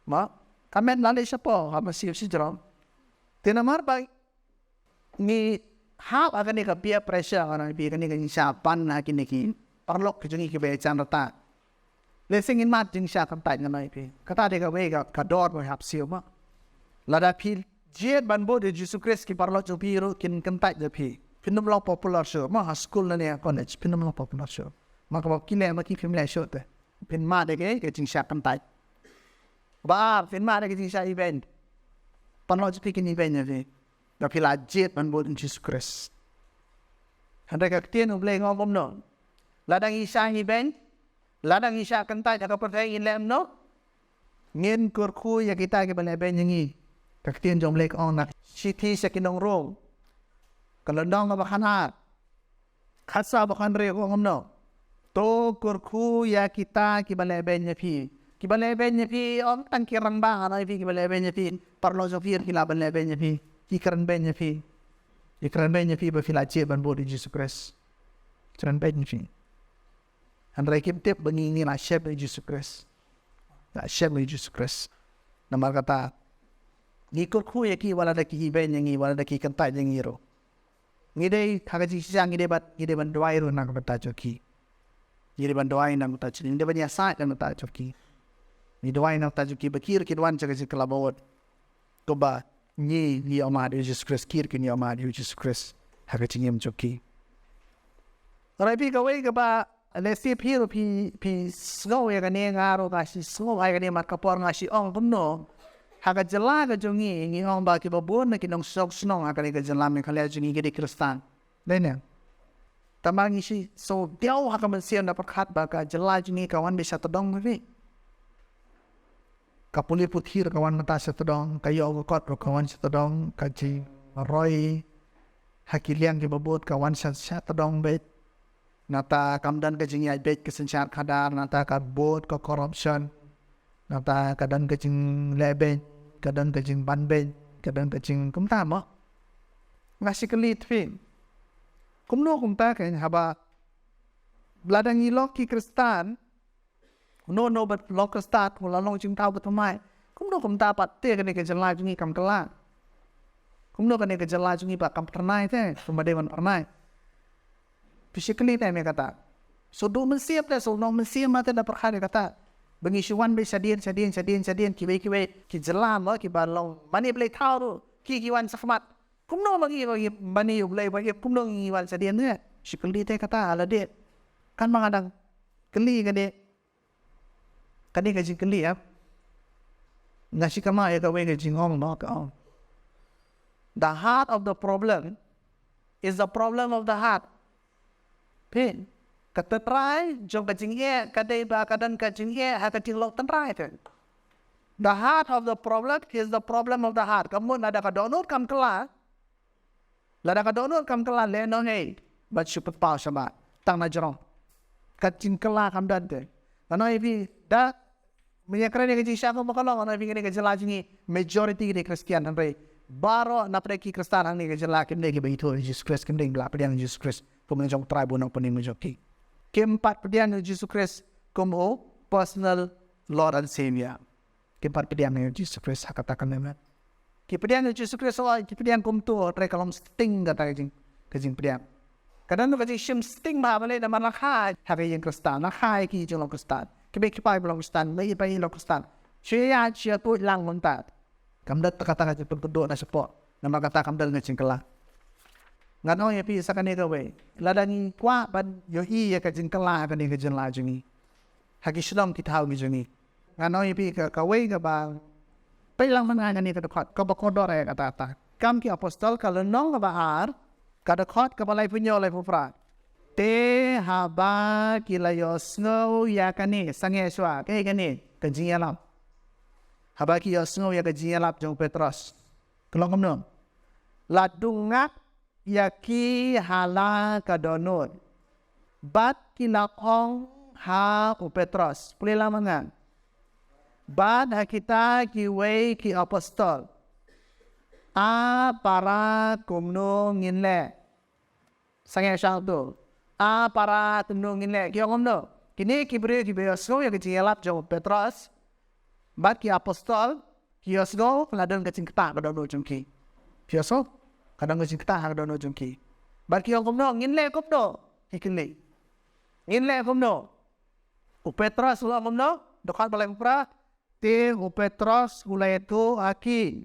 ma kamen la le siapa ha masih si jero tenamar ba ni hap akan ni ka peer pressure ana bi kan ni siapan na kini ki parlok ke jungi ke be chan rata le singin mat jing sha kam tai ngai pi kata de ka we ka dor mo hap siu ma lada pi jet ban bo de Jesus Christ ki parlo jo pi ro kin kam tai de pi pinum lo popular show ma school na ne college pinum lo popular show ma ka ki le ma ki film le show te pin ma de ke jing sha kam tai ba pin ma de ke jing sha event parlo jo pi kin event ne da pi la jet ban bo de Jesus Christ handa ka tien um le ngom no ladang isa event ladang isa kan tai ka pertai in lem no ngin kur khu ya kita ke bale ben ngi ka tien jom lek on nak city sa kinong rong kalondong ba khana khasa ba khan re ngom no to kur khu ya kita ke bale ben pi ki bale ben pi om tang kirang ba na pi ki bale ben pi parlo jo fir ki la bale ben pi ki kran ben pi ikran ben pi ba fila che ban bo di Jesus Christ kran ben pi Andai kim tip bengi la shep ni Jesus Christ. La shep ni Jesus Christ. Nama kata ngikut ku ya ki wala da ki ben ngi wala da ki kan ta ngi ro. Ngi dei thaga ji siang ngi de ban doai ro nang ta choki. Ngi de ban doai nang ta choki. Ngi de ban ya sa nang ta choki. Ngi doai nang ta choki bakir ki wan chaga ji kalabot. Ko ba ni amad Jesus Christ kir ki ni amad Jesus Christ. Haga ji ngem choki. Rai pi ka wei ka ba le si piro pi snow ya gane ngaro ka si snow ay gane makapor nga si ong puno haga jala ga jongi ngi ong ba ki babon na kinong sok snow aga ga jala me khala jongi gede kristan dene tamangi si so diaw haga man siya na pakhat ba ka jala jongi kawan bisa todong me kapuli puthir kawan mata sa todong kayo ko kot kawan sa todong kaji roy hakiliang ki babot kawan sa todong bet nata kamdan ka jing ay bet kesensyar kadar nata ka bot ka corruption nata kadan ka jing leben kadan ka jing banben kadan ka jing kumta mo ngasi kelit fi kumno kumta ka haba bladang ilok ki kristan no but lok kristan wala long jing tau betumai kumno kumta pat te ka ne ka jala jungi kam kala kumno ka ne ka jala jungi ba kam pernai te kumade wan pernai Physically tayo may kata. So do mensiyap na, so nung mensiyap natin na perkara kata. Bangisuan ba sadian, kiway, kijalam, kibalong, maniblay tao, kikiwan sa kamat. Kung no maniblay, kung no iwan sadian na, physically tayo kata, aladet. Kan mga nang, kali kani kajing kali, nasi kamay kaway kajing ong, no? The heart of the problem is the problem of the heart. Pin kata try jong kajing ye kadai ba kadan kajing ye ha kajing lok tan try ten the heart of the problem is the problem of the heart kamu nada ka donor kam kala lada ka donor kam kala le no hey but super power sama tang na jero kajing kala kam dan te ano ibi da menyakran ye kajing syako makalong ano ibi kene kajing lajingi majority de Christian andre baro na preki Kristen ang ni kajing lakin de ki baito Jesus Christ kin de la pediang Jesus Christ kemudian jong tribe nang pening joki. Keempat pedian Jesus Christ como personal Lord and Savior. Keempat pedian Jesus Christ katakan naman. Kepedian Jesus Christ so kepedian kum tu tre kalom sting kata kajing pedian. Kadang tu kajing shim sting ma bale na malakha hari yang Kristen na khai ki jong Kristen. Kebe kipai belong Kristen, mai pai lo Kristen. Sia sia tu lang montat. Kamdat kata kajing pentudo na sepo. Nama kata kamdal ngajing kala. Ngano ya pi sa kanega we ladang kwa ban yo hi ya kajing kala kani kajing la jungi hagi shlom ki thaw gi jungi ngano ya pi ka we ka ba pai lang man ngani ka dokhat ka ba ko dore ka ta kam ki apostol ka lenong ba ar ka dokhat ka balai punyo lai pupra te ha ba ki la yo snow ya kani sange swa ke kani kajing ya lam ha ba ki yo snow ya kajing ya lap jong Petros kelong nom la dungak yaki hala kadonot bat kinakong ha u Petros pulila mangan bat ha kita kiway ki apostol a para kumno nginle sange syang tu a para kumno nginle kiyong no kini kibre kibeosgo ya kijelap jong Petros bat ki apostol kiosgo ladon kacing ketak kadonot jongki kiosgo kadang kajing kita hang dono jungki. Barki yang kumno nginle kumno hikile. Nginle kumno. U Petros ulah mumno dekat balai pra te U Petros ulai tu aki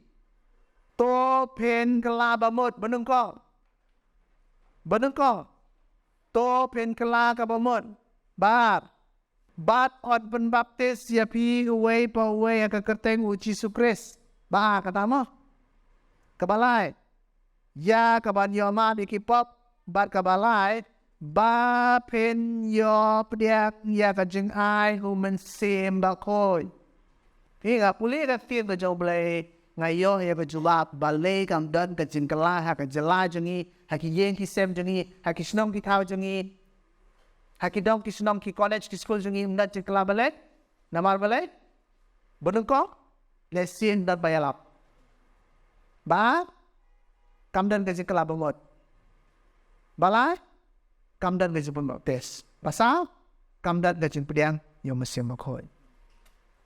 to pen kela bamut benengko to pen kela ka bamut bat on pen baptis ya pi uwei pa uwei ka kerteng u Yesus Kristus ba kata mo kabalai ya kaban yo ma bi kipop bat kabalai ba pen yo pediak ya ka jeng ai hu men sem ba koi Hingga pulih ka tin ka jauh belai ngayo ya ka julap balai kam dan ka jeng kala ha ka jela jengi ha ki yeng ki sem jengi ha ki snom ki thau jengi ha ki dong ki snom ki college ki school jengi nda jeng kala balai namar balai benung ko lesin dan bayalap ba kam dan ka jeng kala bamot balai kam dan ka jeng baptis pasal kam dan ka jeng pediang yo mesim makoi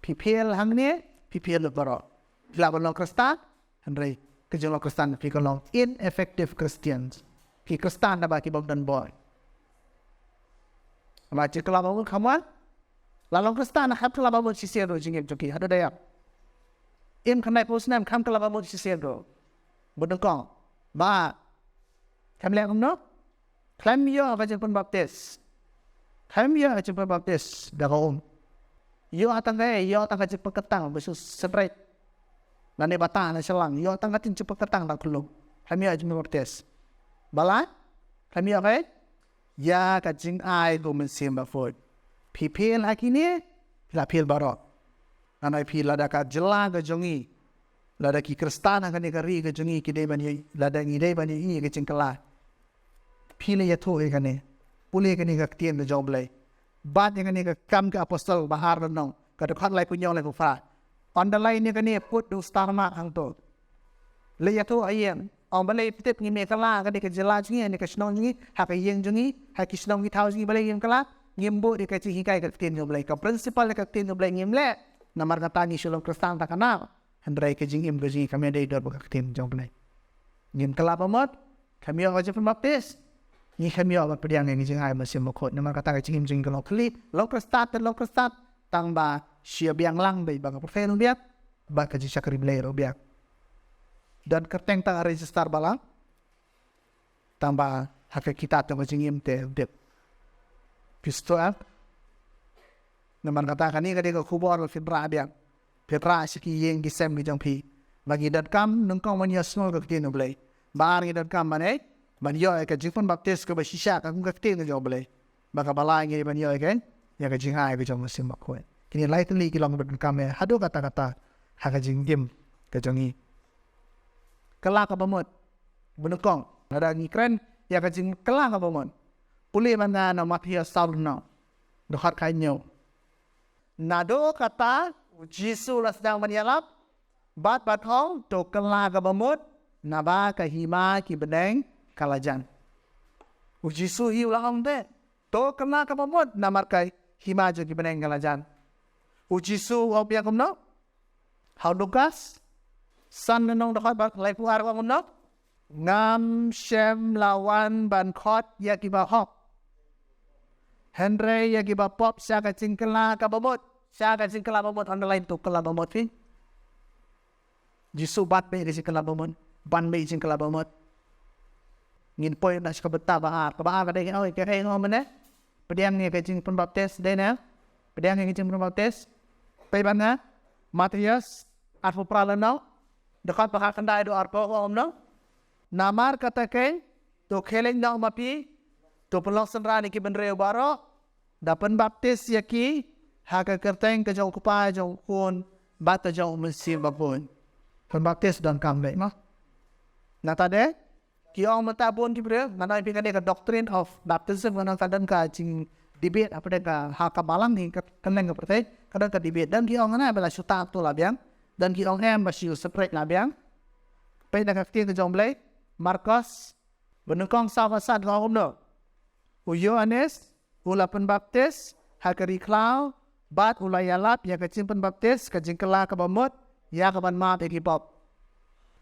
Pipil hang ni, pipil lebarok. Bila belong Kristen, Henry kejolong Kristen, pi kelong ineffective Christians. Pi Kristen dah bagi bom dan boy. Macam kalau bangun kamuan, lalu Kristen nak tu lalu bangun sisir do jingip joki. Ada daya. Im kenai posnam kam kalau bangun sisir do. Berdengkong. Ba. Kam lihat kamu no? Klaim yo apa jemput baptis. Klaim yo jemput baptis dah kaum. Yo atang ka cepet ketang besus straight. Nane batang na selang. Yo atang ka cepet ketang tak kelung. Kami aja baptis. Balai? Kami okay? Ya ka jing ai go men sim ba fod. Pipil lagi ni la pil barok. Anai pil lada ka jela ka jongi. Lada ki kristana ka ni kari ka jongi ki dei bani lada ngi dei bani ni ka jing kala. Pil ya to e ka ni. Pule ka ni ka tien da joblay. Bat yang ni ke kam ke apostol bahar nong ke dekat lai punyong lai kufa. Ondalai ni ke ni put du starma hang tu. Le ya tu ayem. Om balai pitip ni me kala ke ni ke jela jingi ni ke snong jingi ha ke yeng jingi ha ki snong ki thau jingi balai yem kala ngimbo di ke chi kai ke tin balai ke principal ke tin balai ngim le namar kata ni sulung Kristen tak kenal. Hendrai ke jingim ke jingi kami ada idor ke tin jong balai. Ngim kala pamot kami aja pembaptis. Ni kami awak pediang yang jeng ai masih mukot nama kata jeng jeng kalau klit lokal start tang ba sia biang lang bay bang profil biak ba ka jisa krib lero biak dan kerteng tang register balang tang ba hak kita tang jeng im te dep pisto ap nama kata kani kadi ko kubor fibra biak fibra siki yeng gisem gi jang pi bagi dat kam nungkong mania small ka tin blai bar gi dat kam mane ban yo ka jingpon baptis ka basisha ka ka tin ka joble baka balai ngi ban yo kan ya ka jing hai ka jong sim bakwe kini lai tli ki long ban kam hado kata ha ka jing dim ka jongi kala ka bamot bunukong ada ngi kren ya ka jing kala ka bamot puli mana na mafia salno do hat kai nyo nado kata Jisu la sedang menyalap bat hong to kala ka bamot naba ka hima ki beneng kalajan. Ujisu hi ulang te. To kena kapamot namar kai hima jo ki beneng kalajan. Ujisu opia kumno. How Lukas san nong dekat bak lai puar wa kumno. Ngam shem lawan ban khot ya ki ba hop. Henry ya ki ba pop sya ka cingkela kapamot. Sya ka cingkela kapamot on the line to kela kapamot fi. Jisu bat be di cingkela kapamot. Ban be cingkela kapamot. Ngin poin dah suka betah bahar ka dai oi ke kai ngom ne pediang ni ke jing pun baptis dai na pediang ni jing pun baptis pai bana Matius arfu pralano dekat bahar kandai do arpo om no namar kata ke to kheleng nong mapi to pelong senra ni ki benre baro dapen baptis yaki ha ka kerteng ke jong kupa jong kun bata jong mesim babun pun baptis dan kambe no na tade Kiong mentabun di beri, mana ibu kade ke doctrine of baptism, mana kadang ka jing debate apa dek hal kabalang ni keneng ke pertai, kadang ke debate dan kiong mana bela suta tu lah biang, dan kiong masih separate lah biang. Pai dah kafir ke jomblay, Marcos, benukong sahabat kau umno, Yohanes, ulapan baptis, hakari klau, bat ulayalap, ya kecimpan baptis, kejingkela kebamut, ya keban maaf ekipop.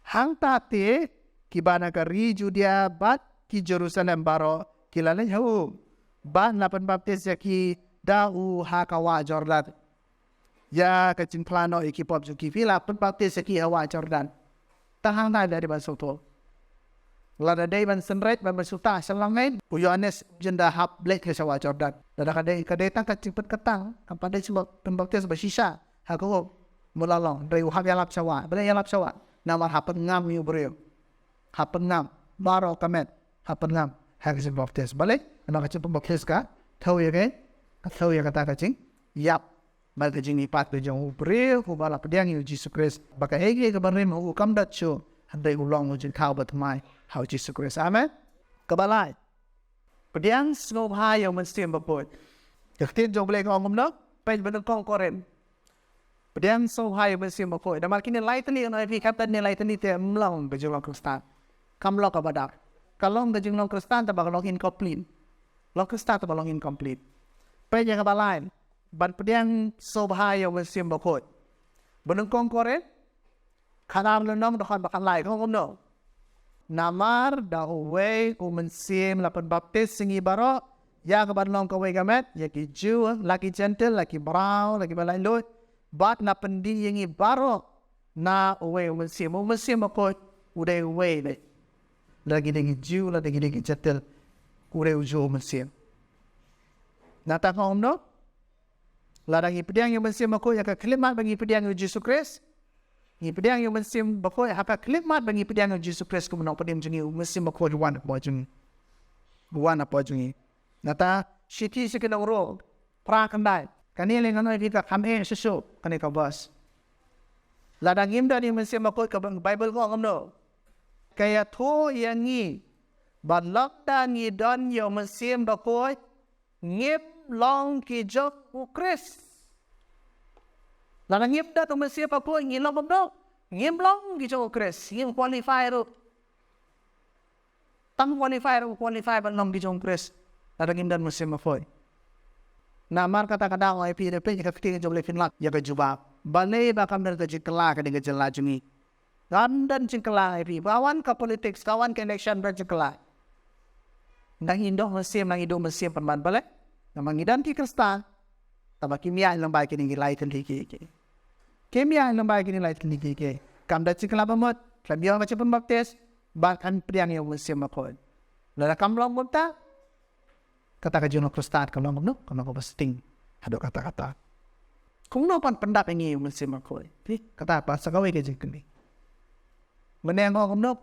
Hang tati kibana ka ri Judea bat ki Jerusalem baro kilala jauh bat lapan baptis ya ki dau hakawa Jordan ya kecing plano ikipop juki vila penbaptis seki hawa Jordan tahang na dari basoto lada day ban senret ban basuta selangain Yohanes jenda hap blek ke hawa Jordan dada kadai tang kecing petketang apa day sebab penbaptis bersisa hakawo mulalong dari uhab yalap sawa bela yalap sawa nama hapen ngam yu brio hapen ngam baro kamet hapen ngam haksin baptis balik anak kecing pembaptis ka tahu ya kan tahu ya kata kecing yap bal kecing ipat kejong brio kubala pediang yu Jesus Christ baka ege kabarim hu kam dat show handai ulong ujin kau batmai how Jesus Christ amen kabalai pediang snow hai yang mesti bapot yaktin jong boleh ngom no pen benang kong koren pediang so hai mesti bapot damal kini light ni no fi kapten ni light ni te mlong kejong Kristan kam lo kabadak kalong kejong Kristan ta bakalong incomplete lo Kristan ta balong incomplete pen yang kabalai ban pediang so bahaya mesti bapot benang kong koren kanam lenong dokan bakan lai kong no namar dawe umensim lapan baptis singi baro ya kaban long kawe gamet ya ki Jew laki gentle laki brown laki balai lot bat na pendi yengi baro na uwe umensim bapot udah uwe le lagi dengan Jew lagi dengan gentle udah ujo umensim nata kong no ladang ipediang yang mesti makoi akan kelimat bagi ipediang Jesus Christ. Ipediang yang mesti makoi akan kelimat bagi ipediang Jesus Christ kemenang pedim jungi mesti makoi wan apa jungi. Wan apa jungi. Nata shiti sekenang ro pra kandai. Kani lengan ai kita kame sesu kani ka bas. Ladang imda ni mesti makoi ke Bible ko ngamno. Kaya tho yang ni balak dan ni don yo mesti makoi ngip long ki jok ukris lana ngip da to mesia pa ko ngilong bobdo ngim long ki jok ukris ngim qualify ro tam qualify ban long ki jok ukris lana ngim dan mesia ma foi na mar kata ngai pi de pe ka fiting job le fin lak ya ka juba bale ba kam der ka jikla ka de jela jungi gandan jikla pi bawan ka politics kawan ka election ber jikla nang indo mesia pan bale namang idan ki Krista taba kimia ilang bai kini lai kan ki kimia ilang bai kini lai kan ki kam da cikla bamot klabio macam pembaptis bahkan priang yang mesti makon lala kam long bota kata ka jono Krista kam long no kam ko pasting hado kata kung no pan pendak ini mesti makon kata apa sagawe ke jikni meneng ngom no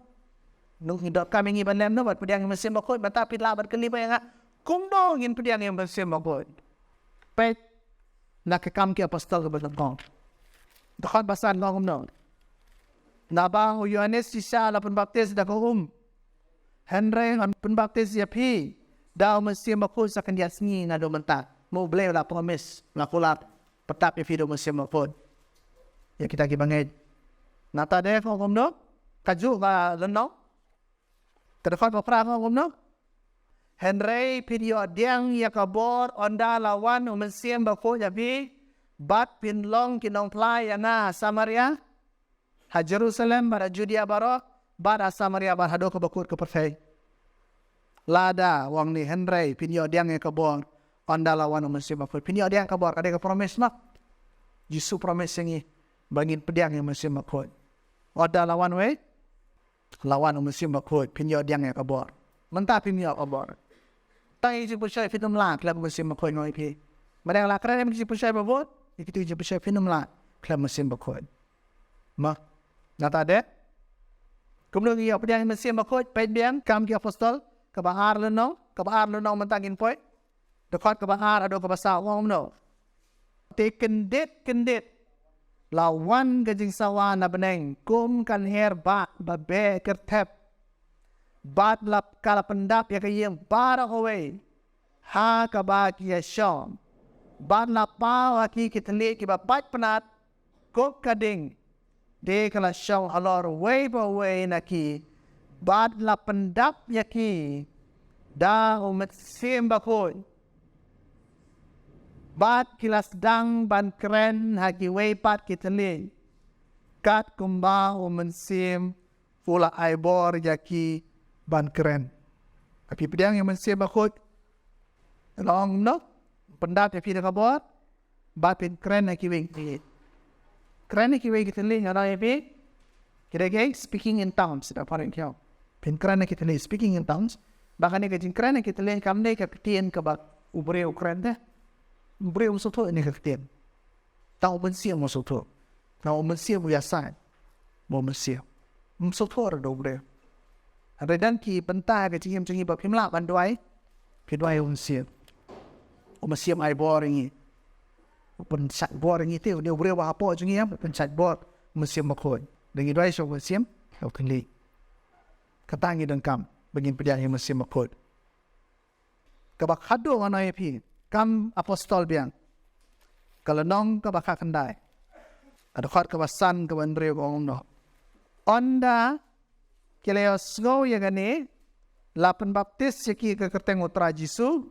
nung hidop kami ngi banem no bat priang mesti makon bata pitla bat keli ba nga kung do ngin pediang yang mesti makoi pet nak kam ki apostol ke belakang dapat basan ngom no nabang Yohanes sisa la penbaptis da ko Henry an penbaptis ya pi da mesti makoi sakan dia singi na do mentak mo boleh la promise la kulak petap ya video mesti makoi ya kita ki banget nata de ngom no kaju ba lenong terdapat beberapa ngom no Henry period yang yakabor onda lawan umensiam bako jabi bat pinlong kinong play na Samaria ha Jerusalem bara Judea baro bara Samaria bar hado kabakut ke perfect lada wang ni Henry period yang yakabor onda lawan umensiam bako period yang kabor ada ke promise mak Yesus promise ni bangin pediang yang umensiam bako onda lawan we lawan umensiam bako period yang yakabor mentah period kabor tay je pusai film la klub mesin makoi ngoi pi madang la kran em je pusai babot ikitu je pusai film la klub mesin bakoi ma nata de kumno ngi apa yang mesin bakoi pe biang kam ki apostol ka bahar le no mentangin poi dekat ka bahar ado ka basa ngom no te kendet lawan gajing sawan na beneng kum kan her ba babe kertep bat lap kala pendap ya kayem bara howe ha ka ba ki shom bat lap pa ki kitle ki ba bat penat kop kading de kala shom halor way ba way na ki bat lap pendap ya ki da umat sim ba ko bat kilas dang ban keren ha ki way pat kitle kat kumba uman sim fula aibor ya ki ban keren. Tapi pedang yang mesti bakut long no pendat ya pina kabot bat pin kren na kiwing ti kren na kiwing kitali ngana ya pi kira-kira speaking in tongues da paring kyo pin kren na kitali speaking in tongues bahkan ni kajin kren na kitali kamne ka pitien ka bak ubre ukren da ubre umsoto ni ka pitien tao mensia umsoto tao mensia biasa mo mensia umsoto ada ubre ada dan ki pentai kajin chingi bak pimla banduai kedua umsia umsia mai boring pensat boring itu dia ubre wa apa chingi ya pensat bor mensia makoi dengan dua so mensia kau kali katangi dan kam begin perjalanan mesin makut. Kabak hadu anai pi kam apostol biang. Kalau nong kabak kendai. Ada khot kawasan kawan beriu kong no. Onda keleo snow ya gani lapan baptis yaki ke kerteng utra Jisu.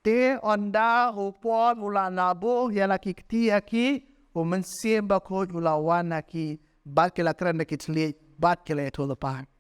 Te onda upon ula nabu ya laki keti yaki umensim bakut ulawan yaki bat kela keren daki teli bat kela itu lepas.